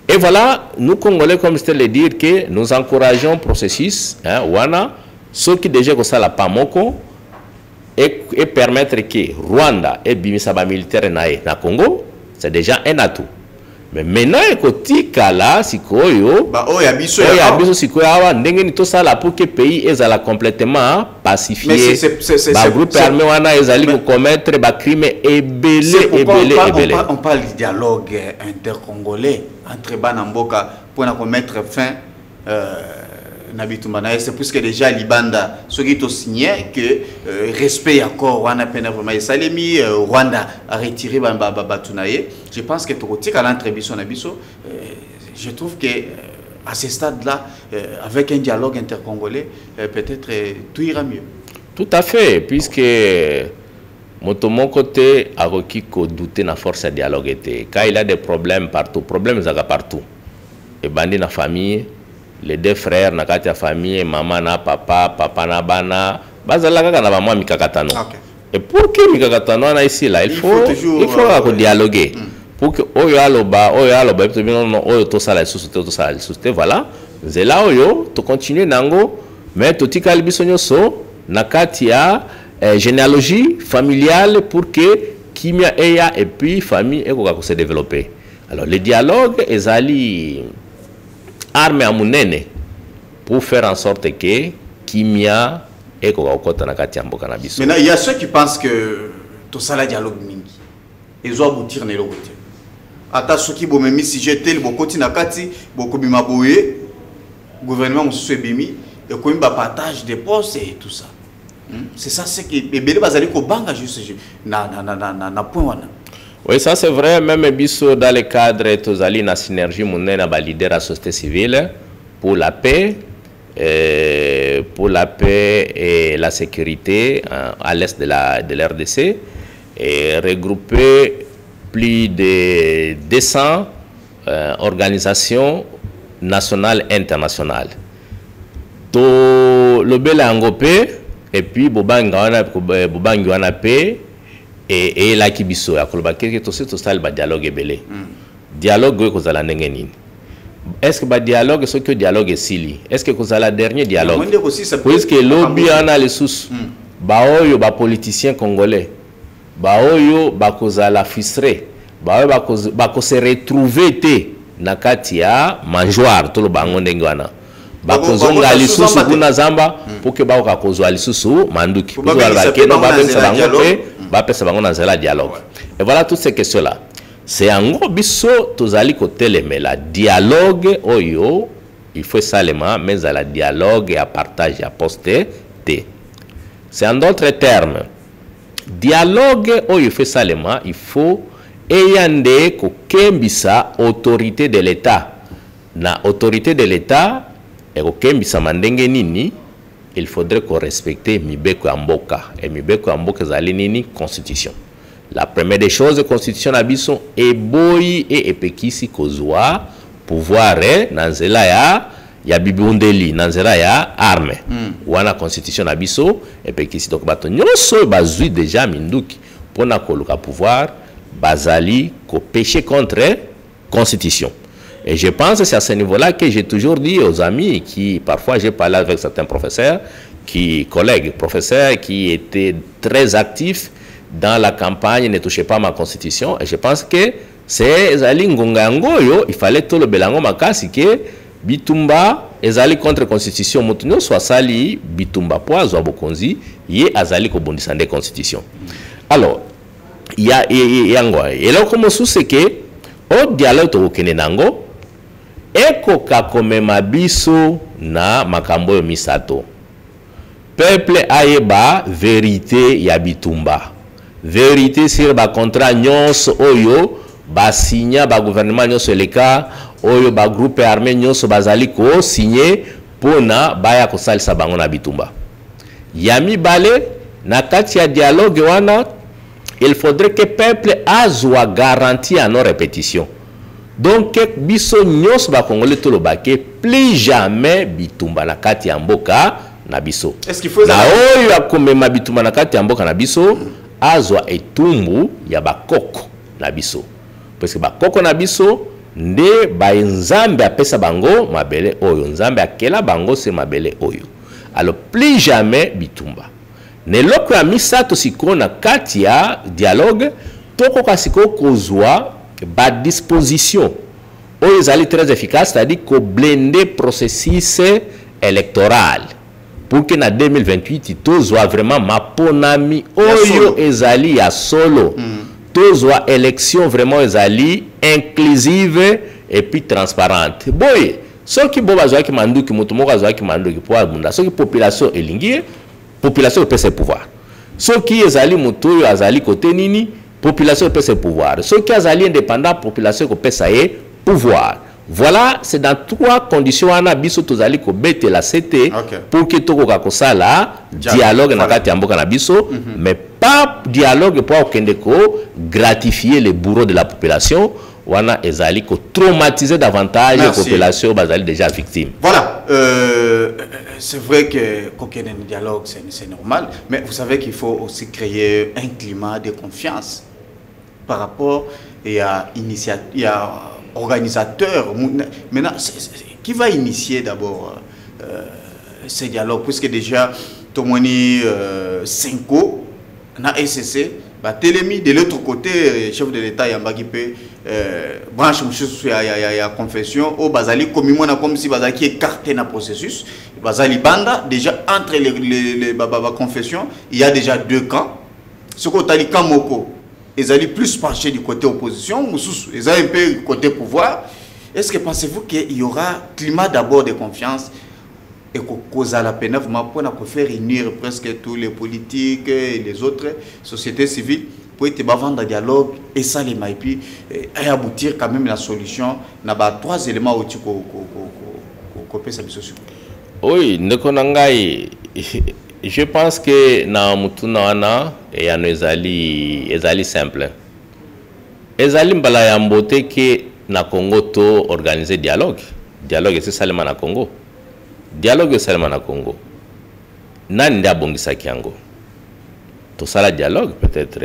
Et voilà, nous Congolais comme je le dire que nous encourageons le processus hein wana ceux qui déjà ko sala pa moko et permettre que Rwanda et Bimisaba militaire na Congo, c'est déjà un atout. Mais maintenant, écoutez, là, si koyo, yabiso si koyo awa ndenge to sala pour que pays ezala complètement pacifié. Ba groupe armé wana ezali ko commettre ba crime ebelé. On parle du dialogue intercongolais entre Banamboka pour commettre fin c'est plus que déjà Libanda ce qui est signé que respect accord Rwanda vraiment Salemi Rwanda a retiré Batunaye. Je pense que pour à l'entrebiso nabiso je trouve que à ce stade là avec un dialogue intercongolais peut-être tout ira mieux. Tout à fait, puisque mon côté a requis qu'on douter na force de dialogue était quand il a des problèmes partout, problèmes il y a partout et bandi na famille. Les deux frères na kati ya famille maman na papa na bana bazala kaka na maman mikakatano. Et pour que mikakatano na ici là il faut dialoguer pour que oyo aloba oyo to sala sous voilà zela oyo to continuer nango mais to tikali biso nyoso na kati ya généalogie familiale pour que kimia eya et puis famille ekoka ko se développer. Alors le dialogue ezali arme à munene pour faire en sorte que kimia et kokota na kati mboka na biso. Maintenant il y a ceux qui pensent que tout ça la dialogue mingi ils ont aboutir na lokote ata soki bo memi si jeté le bokoti na kati boko bima boye gouvernement mususu ebimi et ko imba partage des postes et tout ça. C'est ça c'est que ebele bazali ko banga juste na point wana. Oui, ça c'est vrai, même biso dans le cadre de la synergie monnaie na leader à la société civile pour la paix et la sécurité à l'est de la RDC et regrouper plus de 200 organisations nationales et internationales. To le bel angopé et puis bobangi wana paix et là qui biso ya koloba quelque to c'est total ba dialogue belé dialogue ko zala ndenge nini est-ce que ba dialogue ce que dialogue sili est-ce que ko zala dernier dialogue puisque lobby ana les sous ba oyo ba politiciens congolais ba oyo ba ko zala frustré ba oyo ba ko se retrouver te na kati ya manjoire to lo bango ndenge wana bakozonga lisusu kuna zamba pour que ba ko kozwa lisusu manduki pour ba ke no ba pensa bango pe ba pesa bango na zela dialogue. Et voilà toutes ces questions là. C'est en gros biso tozali côté mais la dialogue oyo il faut seulement mais à la dialogue et à partage et à poster t. C'est en d'autres termes dialogue oyo il faut seulement il faut eyande ko kembisa autorité de l'État. Na autorité de l'État et ko kembisa mandenge nini il faudrait qu'on respecte Mibeko Amboka. Et Mibeko Amboka zali nini constitution. La première des choses, constitution abiso e boy et epekisi kozwa pouvoir nanzela ya bibundeli nanzera ya arme wana constitution na biso epekisi donc bato nyonso bazwi déjà minduki pona koluka pouvoir bazali ko pécher contre constitution. Et je pense que c'est à ce niveau-là que j'ai toujours dit aux amis qui, parfois j'ai parlé avec certains professeurs, collègues professeurs qui étaient très actifs dans la campagne Ne touchez pas ma constitution. Et je pense que c'est Ezali Ngongangoyo, il fallait tout le belango makasi que Bitumba, Ezali contre constitution, Moutounio soit sali, Bitumba poizo abokonzi, yé Azali ko bondisande constitution. Alors, il y a et là comme sous c'est que au dialogue to kenenango eko kakomema biso na makambo yo misato. Peuple ayeba vérité ya Bitumba. Vérité sur ba contrat nyonso oyo ba signa ba gouvernement nyonso leka oyo ba groupe armé nyonso bazali ko signé pona baya ko salisa bango na Bitumba. Yami bale na kati ya dialogue wana il faudrait que peuple azwa garantie à nos répétitions. Donc biso nyos ba congolais to lo baké plus jamais Bitumba na kati ya mboka na biso. Est-ce qu'il faut na oyo akomema Bitumba na kati ya mboka na biso azwa etumbu ya bakoko na biso. Parce que bakoko na biso nde ba nzambe apesa bango mabele oyo nzambe akela bango se mabele oyo. Alors plus jamais Bitumba. Ne loko ya misato siko na kati ya dialogue toko kasiko kozwa ba disposition oyo ezali très efficace, c'est-à-dire ko blender processus électoral pour que na 2028 tozwa vraiment maponami oyo ezali ya solo tozwa élection vraiment ezali inclusive et puis transparente. Boye soki bo bazwa ki manduki mutu moko azwa ki manduki po abunda soki population elingi population peut se pouvoir. Ce qui est ali mutu azali côté nini population peut se pouvoir. Ce qui est ali indépendant population peut ça pouvoir. Voilà, c'est dans trois conditions ana biso tozali ko bete la CT pour que toko ka kosala dialogue na kati ya mboka na biso mais pas dialogue pour okende ko gratifier les bourreaux de la population wana ezali ko traumatiser davantage la population bazali déjà victime. Voilà, c'est vrai que aucun dialogue c'est normal, mais vous savez qu'il faut aussi créer un climat de confiance par rapport à organisateur. Maintenant, qui va initier d'abord ces dialogues, puisque déjà Tomoni Senko na SCC Télémi de l'autre côté chef de l'État Yambaki peut branche ya confession au Bazali comme si Bazali écarté dans le processus Bazali Banda déjà entre les confessions il y a déjà deux camps ce côté ali Kamoko ils allaient plus pencher du côté opposition ils allaient un peu du côté pouvoir. Est-ce que pensez-vous qu'il y aura climat d'abord de confiance et cause à la peine pour faire réunir presque tous les politiques et les autres sociétés civiles pour être vendre un dialogue et ça les maipi et aboutir quand même la solution n'a pas trois éléments où tu copier sa solution. Oui, je pense que na mutuna wana et ya ezali simple. Ezali mbala ya mbote ke na Congo to organiser dialogue. Dialogue c'est seulement na Congo. Dialogue seulement na Congo. Nani nda bongisa kiango. To sala dialogue peut-être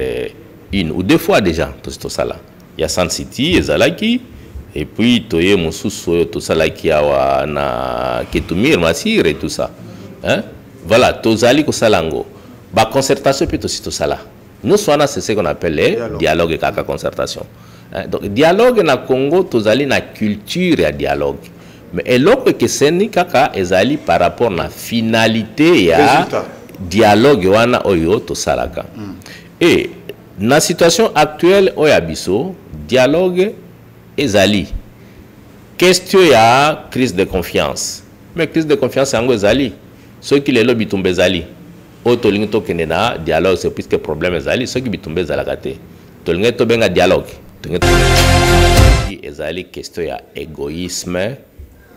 une ou deux fois déjà to sala. Ya San City ezalaki et puis toye mususu to sala ki awa na Ketumir Masir et tout ça. Hein? Voilà, tozali ko salango. Ba concertation plutôt si to sala. Nous soana c'est ce qu'on appelle les dialogue kaka concertation. Hein? Donc dialogue na Congo tozali na culture ya dialogue. Mais eloko que seni kaka ezali par rapport na finalité ya dialogue wana oyo to salaka. Et na situation actuelle oya biso dialogue ezali question ya crise de confiance. Mais crise de confiance yango ezali ceux qui les lobby tombe ezali otolingi to kenena dialogue c'est puisque problème ezali ceux qui bitumbe ezalaka te tolingi to benga dialogue ezali question ya égoïsme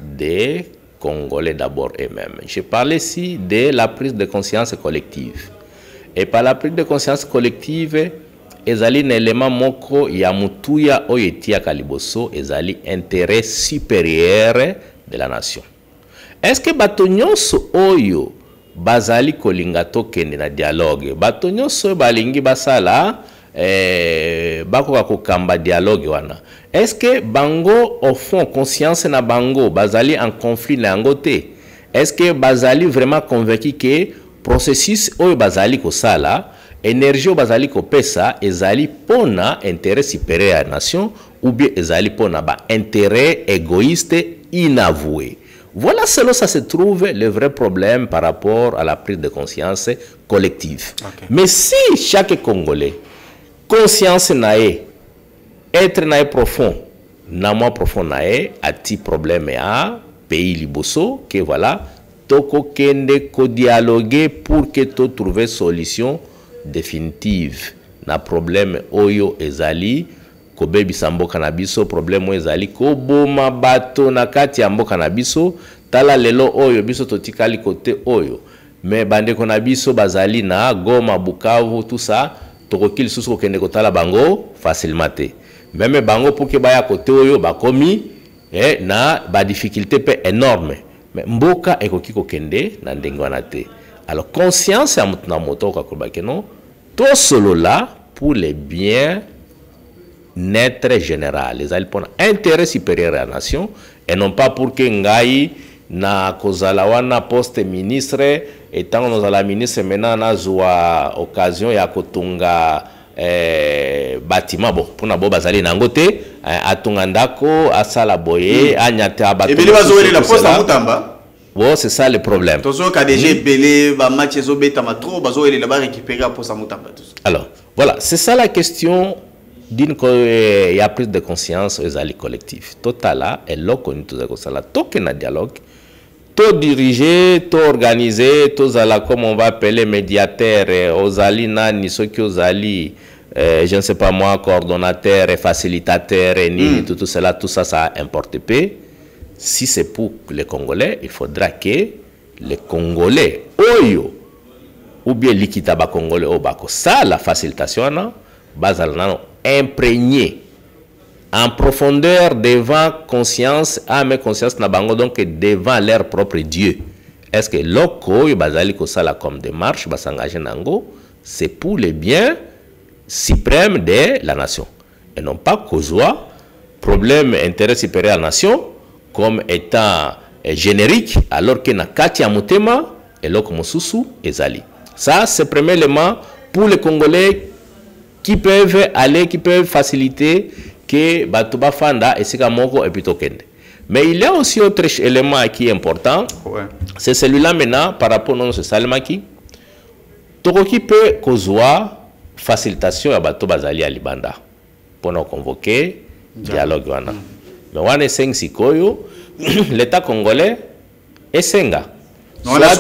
des Congolais d'abord eux-mêmes. Je parle ici de la prise de conscience collective. Et par la prise de conscience collective, ezali un élément moko ya mutuya oyetia kaliboso ezali intérêt supérieur de la nation. est-ce que bato nyonso oyo bazali kolinga tokende na dialogue bato nyonso balingi basala bakoka kokamba dialogue wana est-ce que bango au fond conscience na bango bazali en conflit na yango te est-ce que bazali vraiment convaincu que processus oyo bazali kosala énergie oyo bazali kopesa ezali pona intérêt supérieur ya nation ou bien ezali pona ba intérêt égoïste inavoué. Voilà, selon ça se trouve le vrai problème par rapport à la prise de conscience collective. Okay. Mais si chaque Congolais, conscience nae, être nae profond, na moins profond nae, a ti problème à pays liboso, que voilà, toko kende ko dialoguer pour que to trouver solution définitive. Na problème oyo ezali, ko bebi sambo kanabiso problème ezali ko boma bato na kati ya mboka na biso tala lelo oyo biso totikali kote oyo mais bande konabiso bazali na Goma Bukavu tout ça tokokili susu ko kende kotala bango facilement te même bango pour que baya kote oyo bakomi na ba difficulté pe énorme mais mboka ekoki ko kende na ndenge wana te. Alors conscience ya mutuna moto ka kolbake non to solo là pour les biens naître général, les alliés pour intérêt supérieur à la nation et non pas pour que ngai na kozalawana poste ministre et tant nous la ministre maintenant na zoa occasion ya kotunga bâtiment bon pour na bo bazali nangote atunga ndako asala boye anyata bato et bien bazoli la poste à Mutamba. Bon, c'est ça le problème. Tozo KDG belé ba match zo betama trop bazo ele là-bas récupérer poste à Mutamba. Alors, voilà, c'est ça la question. D'une il y a prise de conscience aux alliés collectifs. Total est là connu tout ça là. Tout qu'un dialogue, tout dirigé, tout organisé, tout ça comme on va appeler médiateur, aux alliés nani, ceux qui aux alliés, je ne sais pas moi, coordonnateur, facilitateur, ni tout cela, tout ça, ça importe peu. Si c'est pour les Congolais, il faudra que les Congolais, oyo, ou bien l'ikitaba Congolais, au bako, ça la facilitation non, bazalana imprégné en profondeur devant conscience, âme conscience na bango donc devant leur propre Dieu. Est-ce que loko yo bazali ko sala comme démarche ba s'engager nango, c'est pour le bien suprême de la nation et non pas causois problème intérêt supérieur à la nation comme étant générique alors que na kati ya motema et loko mosusu ezali. Ça c'est premièrement pour les Congolais qui peuvent aller, qui peuvent faciliter que Batuba Fanda et Sikamoko et plutôt Kende. Mais il y a aussi autre élément qui est important. Ouais. C'est celui-là maintenant par rapport à ce Salemaki. Toroki peut causer facilitation à Batuba Zali à Libanda pour nous convoquer dialogue. Mais on est 5 sikoyo, l'État congolais est Senga. On a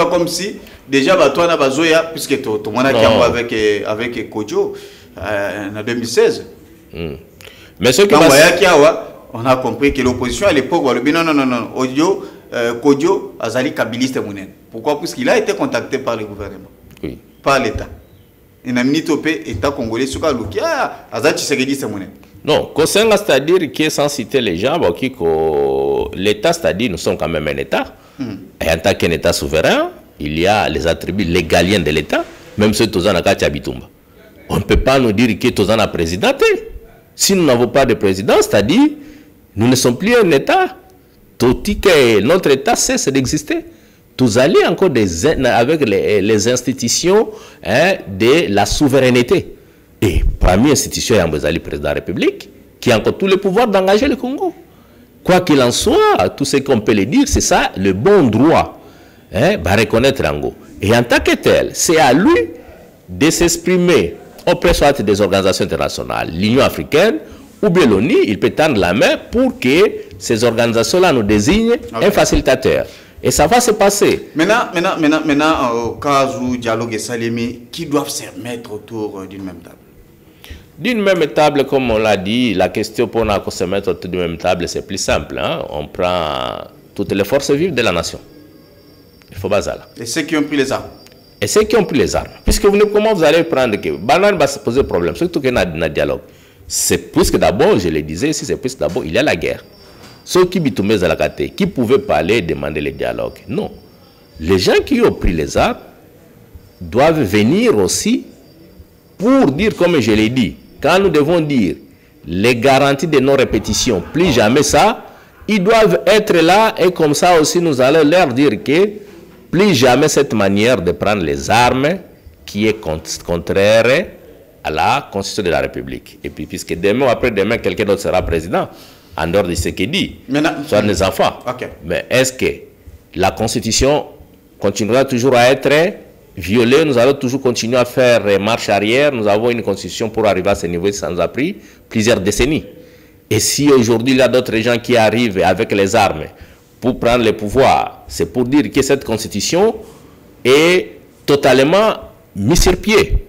comme si déjà Batouana Bazoya, puisque tout le monde a été avec Kodjo en 2016. Mais ce qui on a compris que l'opposition à l'époque, non, Audio, Kodjo, Azali Kabiliste Mounen. Pourquoi? Puisqu'il a été contacté par le gouvernement, oui. Par l'État. Il a mis topé État congolais sur Kaloukia, Azali Tshisekedi Mounen. Non, c'est-à-dire que sans citer les gens, l'État, c'est-à-dire nous sommes quand même un État, et en tant qu'un État souverain, il y a les attributs légaliens de l'État, même ceux qui ont Kati Abitumba. On ne peut pas nous dire que tous un président. Si nous n'avons pas de président, c'est-à-dire nous ne sommes plus un État. Tout que notre État cesse d'exister. Tous allés encore avec les institutions de la souveraineté. Et parmi les institutions, il y a le président de la République qui a encore tous les pouvoirs d'engager le Congo. Quoi qu'il en soit, tout ce qu'on peut le dire, c'est ça, le bon droit. Va reconnaître Ango. Et en tant que tel, c'est à lui de s'exprimer auprès soit des organisations internationales, l'Union africaine ou bien l'ONU, il peut tendre la main pour que ces organisations-là nous désignent un facilitateur. Et ça va se passer. Maintenant, au cas où dialogue et Salemi, qui doivent se mettre autour d'une même table? D'une même table, comme on l'a dit, la question pour nous se mettre autour d'une même table, c'est plus simple. On prend toutes les forces vives de la nation. Il faut bazala. Et ceux qui ont pris les armes. Et ceux qui ont pris les armes. Puisque comment vous allez prendre que Banane va se poser problème, surtout qu'il y a un dialogue. C'est puisque d'abord, je le disais ici, c'est puisque d'abord il y a la guerre. ceux qui bitumés à la KT, qui pouvaient parler et demander le dialogue. Non. Les gens qui ont pris les armes doivent venir aussi pour dire, comme je l'ai dit, quand nous devons dire les garanties de non-répétition, plus jamais ça, ils doivent être là et comme ça aussi nous allons leur dire que plus jamais cette manière de prendre les armes qui est contraire à la Constitution de la République. Et puis, puisque demain ou après-demain, quelqu'un d'autre sera président, en dehors de ce qu'il dit, soit les enfants. Okay. Mais est-ce que la Constitution continuera toujours à être violée? Nous allons toujours continuer à faire marche arrière. Nous avons une Constitution pour arriver à ce niveau, ça nous a pris plusieurs décennies. Et si aujourd'hui il y a d'autres gens qui arrivent avec les armes pour prendre le pouvoir, c'est pour dire que cette Constitution est totalement mise sur pied.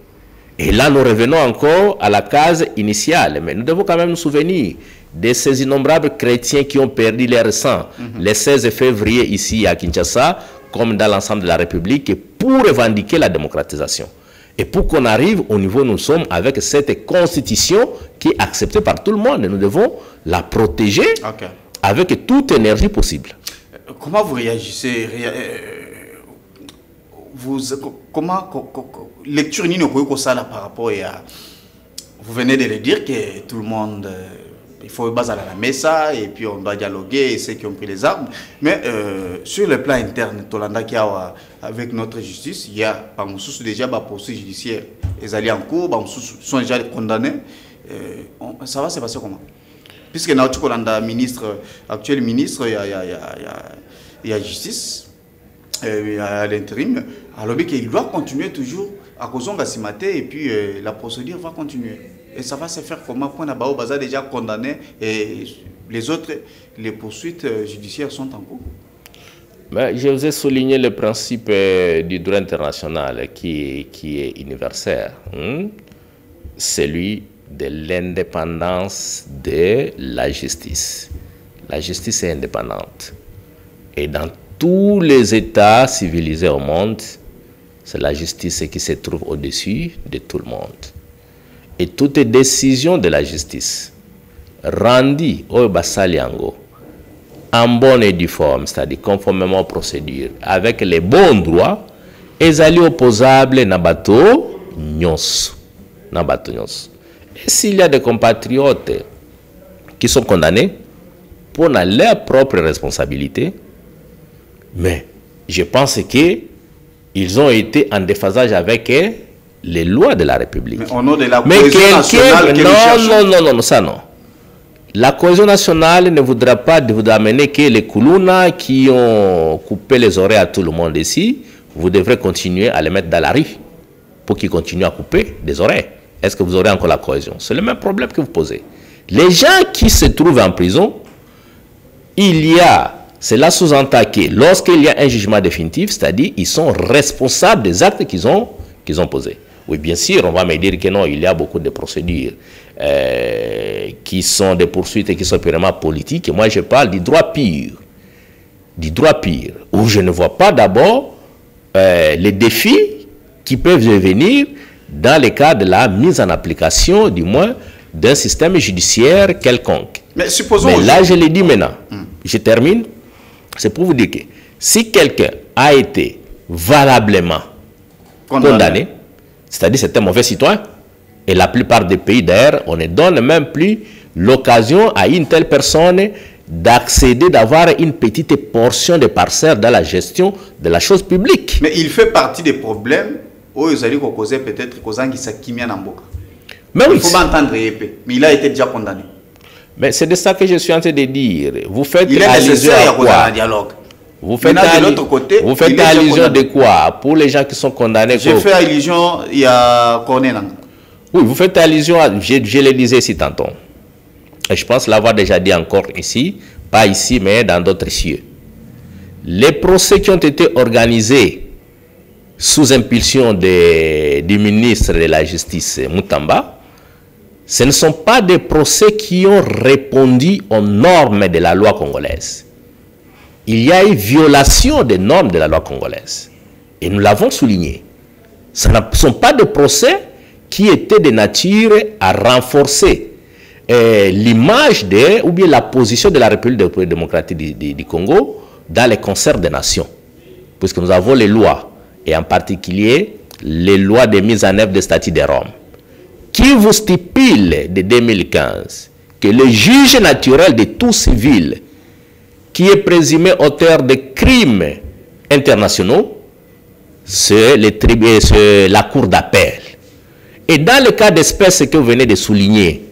Et là, nous revenons encore à la case initiale. Mais nous devons quand même nous souvenir de ces innombrables chrétiens qui ont perdu leur sang le 16 février ici à Kinshasa, comme dans l'ensemble de la République, pour revendiquer la démocratisation. Et pour qu'on arrive au niveau où nous sommes avec cette constitution qui est acceptée par tout le monde. Nous devons la protéger avec toute énergie possible. Comment vous réagissez comment lecture ni ça par rapport à vous venez de le dire que tout le monde il faut baser à la mesa et puis on doit dialoguer et ceux qui ont pris les armes mais sur le plan interne Tolanda qui a avec notre justice il y a par sous déjà des procès judiciaires les alliés en cours sont déjà condamnés ça va se passer comment puisque notre Tolanda ministre actuel ministre il y a justice à l'intérim, alors qu'il doit continuer toujours à cause de Simate et puis la procédure va continuer. Et ça va se faire comment? Point à Baza déjà condamné et les autres, les poursuites judiciaires sont en cours. Mais je vous ai souligné le principe du droit international qui est universel. Celui de l'indépendance de la justice. La justice est indépendante. Et dans tous les États civilisés au monde, c'est la justice qui se trouve au-dessus de tout le monde. Et toute décision de la justice rendue au Bassaliango en bonne et due forme, c'est-à-dire conformément aux procédures, avec les bons droits, est allée opposable na bateau nyos. Et s'il y a des compatriotes qui sont condamnés pour leur propre responsabilité, mais je pense qu'ils ont été en déphasage avec les lois de la République. Mais au nom de la cohésion nationale non, ça non. La cohésion nationale ne voudra pas vous amener que les Koulouna qui ont coupé les oreilles à tout le monde ici, vous devrez continuer à les mettre dans la rue pour qu'ils continuent à couper des oreilles. Est-ce que vous aurez encore la cohésion? C'est le même problème que vous posez. Les gens qui se trouvent en prison, cela sous-entend que lorsqu'il y a un jugement définitif, c'est-à-dire qu'ils sont responsables des actes qu'ils ont posés. Oui, bien sûr, on va me dire que non, il y a beaucoup de procédures qui sont des poursuites et qui sont purement politiques. Et moi, je parle du droit pur. Du droit pur, où je ne vois pas d'abord les défis qui peuvent venir dans le cas de la mise en application, du moins, d'un système judiciaire quelconque. Mais supposons... Mais là, je l'ai dit maintenant. Je termine. C'est pour vous dire que si quelqu'un a été valablement condamné, c'est-à-dire c'est un mauvais citoyen, et la plupart des pays d'ailleurs, on ne donne même plus l'occasion à une telle personne d'accéder, d'avoir une petite portion de parcelle dans la gestion de la chose publique. Mais il fait partie des problèmes où ils allaient causer peut-être qui s'accumulent en boca. Mais oui, il faut m'entendre, mais il a été déjà condamné. Mais c'est de ça que je suis en train de dire. Vous faites allusion à quoi? Dialogue. Vous faites allusion de quoi? Pour les gens qui sont condamnés. J'ai fait allusion, il y a Cornélan. Oui, vous faites allusion à... Je le disais ici tantôt. Et je pense l'avoir déjà dit encore ici. Pas ici, mais dans d'autres cieux. Les procès qui ont été organisés sous impulsion du ministre de la Justice, Moutamba, ce ne sont pas des procès qui ont répondu aux normes de la loi congolaise. Il y a eu violation des normes de la loi congolaise. Et nous l'avons souligné. Ce ne sont pas des procès qui étaient de nature à renforcer l'image ou bien la position de la République démocratique du Congo dans les concerts des nations. Puisque nous avons les lois, et en particulier les lois de mise en œuvre des statuts de Rome, qui vous stipule de 2015 que le juge naturel de tout civil qui est présumé auteur de crimes internationaux, c'est la cour d'appel. Et dans le cas d'espèce que vous venez de souligner,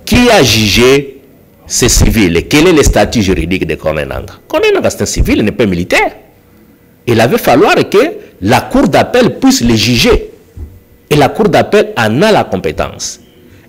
qui a jugé ces civils? Quel est le statut juridique de Corneille Nangaa? Corneille Nangaa, c'est un civil, il n'est pas militaire. Il avait falloir que la cour d'appel puisse le juger. Et la cour d'appel en a la compétence.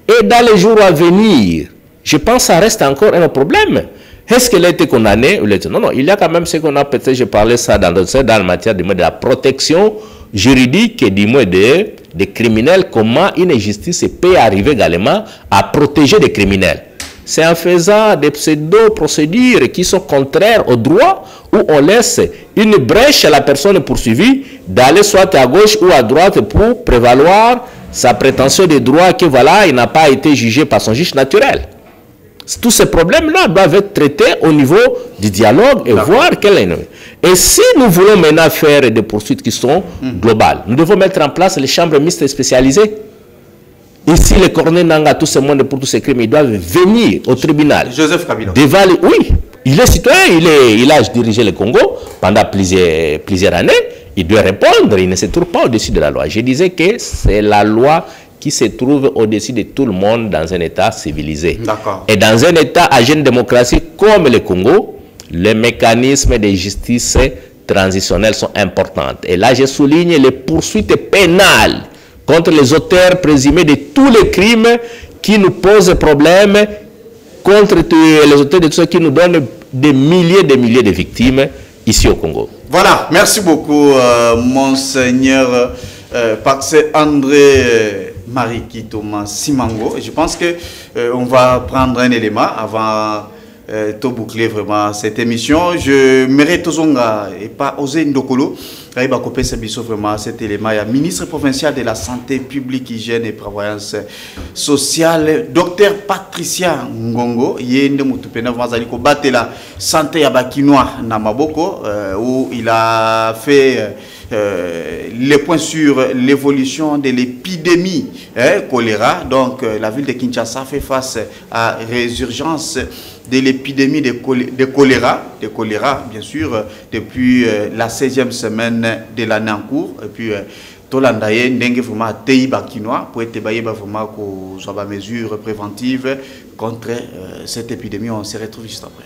Et dans les jours à venir, je pense que ça reste encore un problème. Est-ce qu'il a été condamné? Non, non, il y a quand même ce qu'on a peut-être, je parlais ça dans la matière de la protection juridique et du moins des criminels, comment une justice peut arriver également à protéger des criminels. C'est en faisant des pseudo-procédures qui sont contraires au droit, où on laisse une brèche à la personne poursuivie d'aller soit à gauche ou à droite pour prévaloir sa prétention de droit que voilà, il n'a pas été jugé par son juge naturel. Tous ces problèmes-là doivent être traités au niveau du dialogue et voir quel est. Et si nous voulons maintenant faire des poursuites qui sont globales, nous devons mettre en place les chambres mixtes spécialisées. Ici, les Corneille Nangaa, tout ce monde pour tous ces crimes, ils doivent venir au tribunal. Joseph Kabila. Oui, il est citoyen, il a dirigé le Congo pendant plusieurs années. Il doit répondre, il ne se trouve pas au-dessus de la loi. Je disais que c'est la loi qui se trouve au-dessus de tout le monde dans un État civilisé. Et dans un État à jeune démocratie comme le Congo, les mécanismes de justice transitionnelle sont importants. Et là, je souligne les poursuites pénales contre les auteurs présumés de tous les crimes qui nous posent problème, contre les auteurs de tout ça qui nous donnent des milliers de victimes ici au Congo. Voilà, merci beaucoup, Monseigneur Pax André Mariki Thomas Simango. Je pense que on va prendre un élément avant de boucler vraiment cette émission. Je mérite Tozonga et pas oser Ndokolo. Raïba Kopé Sabiso vraiment cet élément. Il y a ministre provincial de la santé publique, hygiène et prévoyance sociale, docteur Patricia Ngongo. Yende Moutupena Vazali battre la santé à Bakinois Namaboko où il a fait les points sur l'évolution de l'épidémie choléra. Donc la ville de Kinshasa fait face à résurgence de l'épidémie de choléra, bien sûr, depuis la 16e semaine de l'année en cours. Et puis, Tolandaye, Ndenge vraiment Tei Bakinois, pour être vraiment qu'on soit mesures préventives contre cette épidémie. On se retrouve juste après.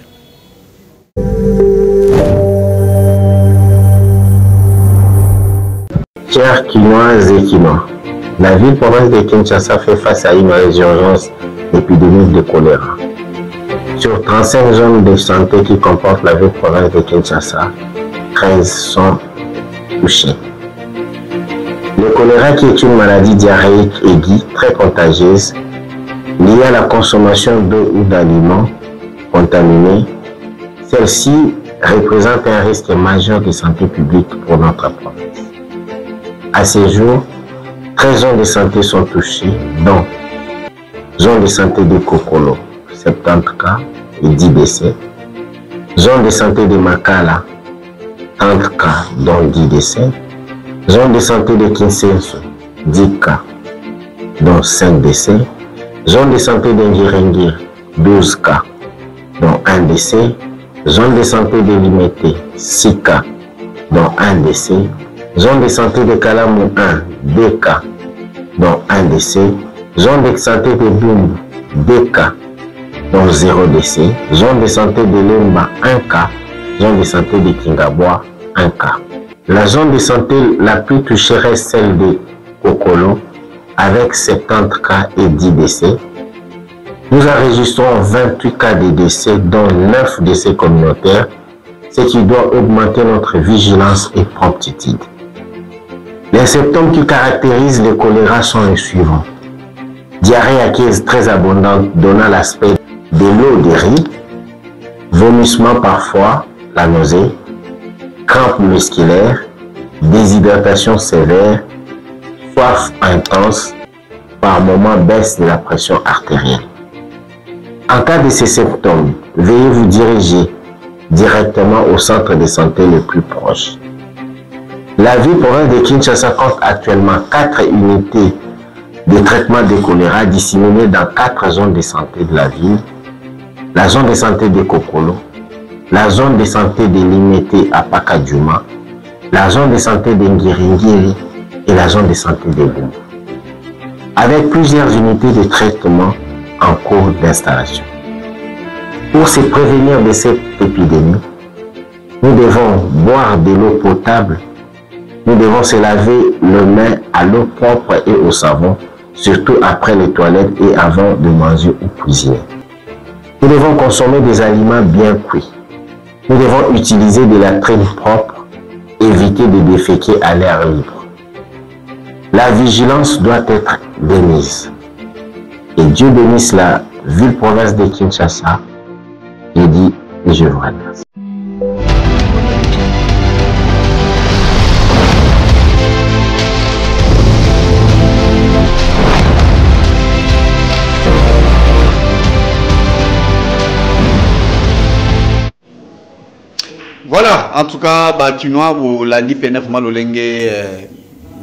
Chers Kinoises et Kinois, la ville-province de Kinshasa fait face à une résurgence épidémique de choléra. Sur 35 zones de santé qui comportent la ville-province de Kinshasa, 13 sont touchées. Le choléra, qui est une maladie diarrhéique aiguë très contagieuse, liée à la consommation d'eau ou d'aliments contaminés, celle-ci représente un risque majeur de santé publique pour notre province. À ce jour, 13 zones de santé sont touchées, dont zone de santé de Kokolo, 70 cas et 10 décès. Zone de santé de Makala, 30 cas dont 10 décès. Zone de santé de Kinsenso, 10 cas dont 5 décès. Zone de santé de Ngirengir, 12 cas dont 1 décès. Zone de santé de Limete, 6 cas dont 1 décès. Zone de santé de Kalamou 1, 2 cas dont 1 décès. Zone de santé de Bumbu, 2 cas dont 0 décès. Zone de santé de Lemba, 1 cas. Zone de santé de Kingabois, 1 cas. La zone de santé la plus touchée reste celle de Kokolo, avec 70 cas et 10 décès. Nous enregistrons 28 cas de décès, dont 9 décès communautaires, ce qui doit augmenter notre vigilance et promptitude. Les symptômes qui caractérisent le choléra sont les suivants. Diarrhée aqueuse très abondante donnant l'aspect de l'eau de riz, vomissement parfois, la nausée, crampes musculaires, déshydratation sévère, soif intense, par moments baisse de la pression artérielle. En cas de ces symptômes, veuillez vous diriger directement au centre de santé le plus proche. La ville province de Kinshasa compte actuellement 4 unités de traitement de choléra disséminées dans 4 zones de santé de la ville. La zone de santé de Kokolo, la zone de santé de Limete à Pakadjouma, la zone de santé de Ngiringiri et la zone de santé de Gumbo, avec plusieurs unités de traitement en cours d'installation. Pour se prévenir de cette épidémie, nous devons boire de l'eau potable, nous devons se laver les mains à l'eau propre et au savon, surtout après les toilettes et avant de manger ou cuisiner. Nous devons consommer des aliments bien cuits. Nous devons utiliser de la trîne propre, éviter de déféquer à l'air libre. La vigilance doit être de mise. Et Dieu bénisse la ville-province de Kinshasa. Je dis et je vous remercie. Voilà, en tout cas, Kinoa, la LIPNF,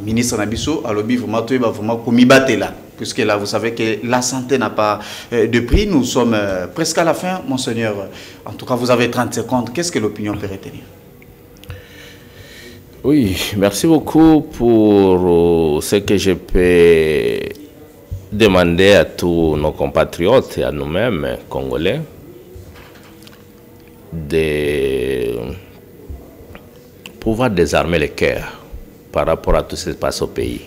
ministre Nabiso, à l'objet vraiment commis là, puisque là, vous savez que la santé n'a pas de prix. Nous sommes presque à la fin, monseigneur. En tout cas, vous avez 30 secondes. Qu'est-ce que l'opinion peut retenir? Oui, merci beaucoup pour ce que je peux demander à tous nos compatriotes et à nous-mêmes, Congolais, de pouvoir désarmer les cœurs par rapport à tout ce qui se passe au pays.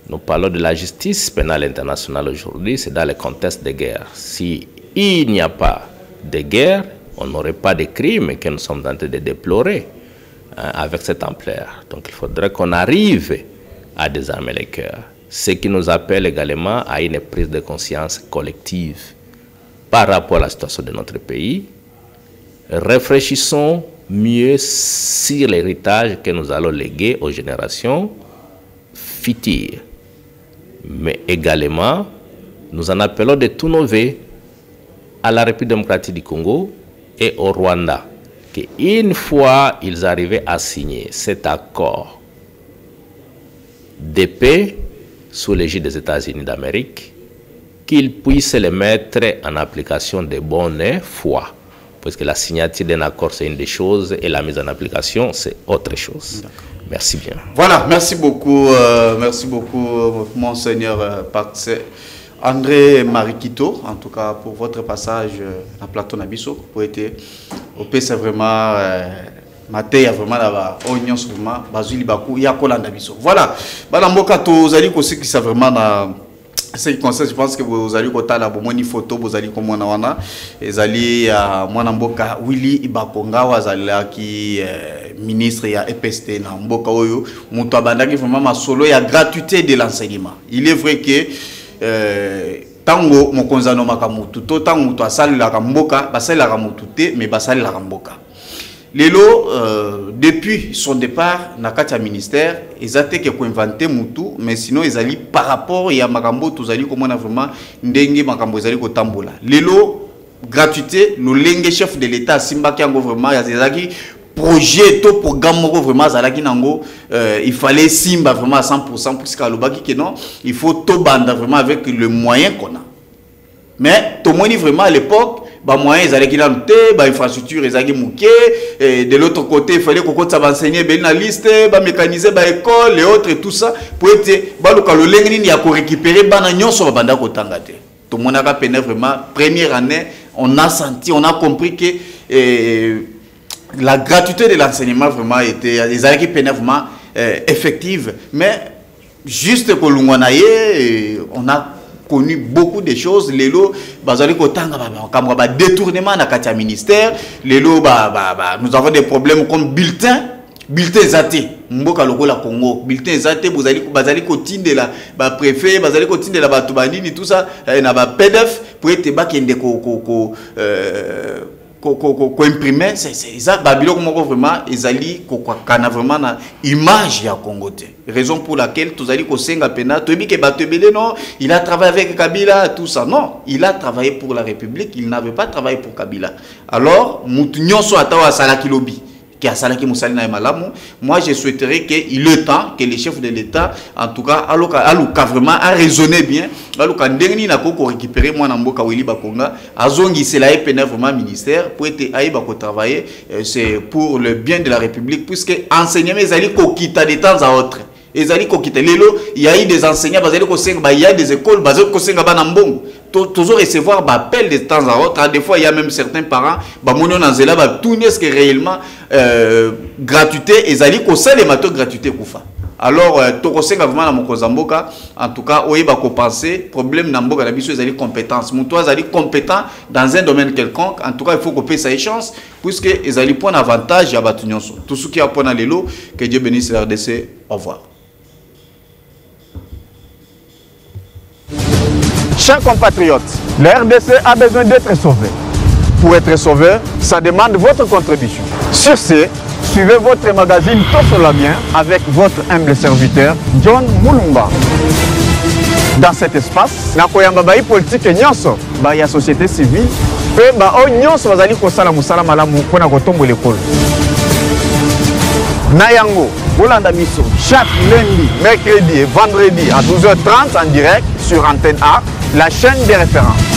Nous parlons de la justice pénale internationale aujourd'hui, c'est dans le contexte de guerre. S'il n'y a pas de guerre, on n'aurait pas de crimes que nous sommes en train de déplorer avec cette ampleur. Donc il faudrait qu'on arrive à désarmer les cœurs. Ce qui nous appelle également à une prise de conscience collective par rapport à la situation de notre pays. Réfléchissons mieux sur l'héritage que nous allons léguer aux générations futures. Mais également, nous en appelons de tous nos vœux à la République démocratique du Congo et au Rwanda, qu'une fois ils arrivaient à signer cet accord de paix sous l'égide des États-Unis d'Amérique, qu'ils puissent le mettre en application de bonne foi. Parce que la signature d'un accord, c'est une des choses, et la mise en application, c'est autre chose. Merci bien. Voilà, merci beaucoup, monseigneur Pax André Marikito, en tout cas pour votre passage à Plateau Nabiso, pour être au PC vraiment, maté, vraiment là-bas, oignon vraiment, bazuli bakou, yakola Nabiso. Voilà, balamboka to, vous allez aussi qui ça vraiment na. Ce qui concerne, je pense que vous allez côté là, bon, une photo, vous allez comme wana, et allez à Mwanamboka Willy Ibakonga, qui ministre ya EPST na Mboka Oyo, Moutabanda qui vraiment ma solo ya gratuité de l'enseignement. Il est vrai que tango mokonzano makamutu, to tango to asali la Mboka, basali la Mutute, mais basali la Mboka. Lelo, depuis son départ, Nakatia ministère, ils ont été inventé Moutou, mais sinon ils allaient par rapport à Makambo, tous allaient comme on a vraiment Ndengue Makambo, ils allaient au Tambola. Lelo, gratuité, le lingue chef de l'État, Simba Kiango vraiment, il y a des projet, tout programme vraiment, il fallait Simba vraiment à 100% plus qu'à l'Obaki que non, il faut tout banda vraiment avec le moyen qu'on a. Mais tout le monde vraiment à l'époque, moyens ils allaient qu'il a noté, infrastructure ils allaient mouquer, de l'autre côté il fallait qu'on ça va enseigner la liste, mécaniser école et autres et tout ça pour être le lengni il a récupérer banagnon sur banda kotangate. Tout le monde a peine vraiment première année, on a senti, on a compris que la gratuité de l'enseignement vraiment était les allaient peine vraiment effective, mais juste pour l'ungwanaye on a connu beaucoup de choses. Lelo, détournement dans le ministère. Lelo, nous avons des problèmes comme bulletin zaté. Mboka loko la Congo. Bulletin zaté, vous allez continuer de la préfet, vous allez continuer de la batoubanini, tout ça. Il y a un PDF pour être bakende imprimer c'est ça babilo comme vraiment ezali ko kana vraiment na image ya Congo te. Raison pour laquelle tous allez ko senga pena to bi ke batebele non, il a travaillé avec Kabila tout ça non, il a travaillé pour la République, il n'avait pas travaillé pour Kabila. Alors mutu nyonso atawa salaki lobby qui a salaki musalina et malamu, moi je souhaiterais qu'il est temps que les chefs de l'État en tout cas aluka vraiment a raisonné bien, aluka ndengni na ko récupérer moi na mboka weli bakonga azongi cela est pena vraiment ministère pour être aïba ko travailler, c'est pour le bien de la République puisque enseignement ezali ko kita de temps à autre. Ezali ko kita lelo il y a eu des enseignants bazali ko senga il y a des écoles bazali ko senga bana mbongo toujours recevoir appel de temps à autre. Des fois il y a même certains parents ba mono na zela ba tout est-ce que réellement gratuité ezali ko sale mato gratuité kufa. Alors to ko senga vraiment na mokozamboka en tout cas oyeba ko penser problème na mboka na biso ezali compétence muto azali compétent dans un domaine quelconque en tout cas il faut qu'on paye sa chance puisque ezali point avantage ya batu nyonso tout ce qui a point na lelo que Dieu bénisse la RDC. Au revoir. Chers compatriotes, la RDC a besoin d'être sauvée. Pour être sauvé, ça demande votre contribution. Sur ce, suivez votre magazine Tosso la bien avec votre humble serviteur John Mulumba. Dans cet espace, nakoyamba bayi politique nyonso, bayi la société civile, pe ba o nyonso bazali kosala musala malamu pona kotombo l'école. Nayango, Olanda Misso, chaque lundi, mercredi et vendredi à 12h30 en direct sur Antenne A, la chaîne des références.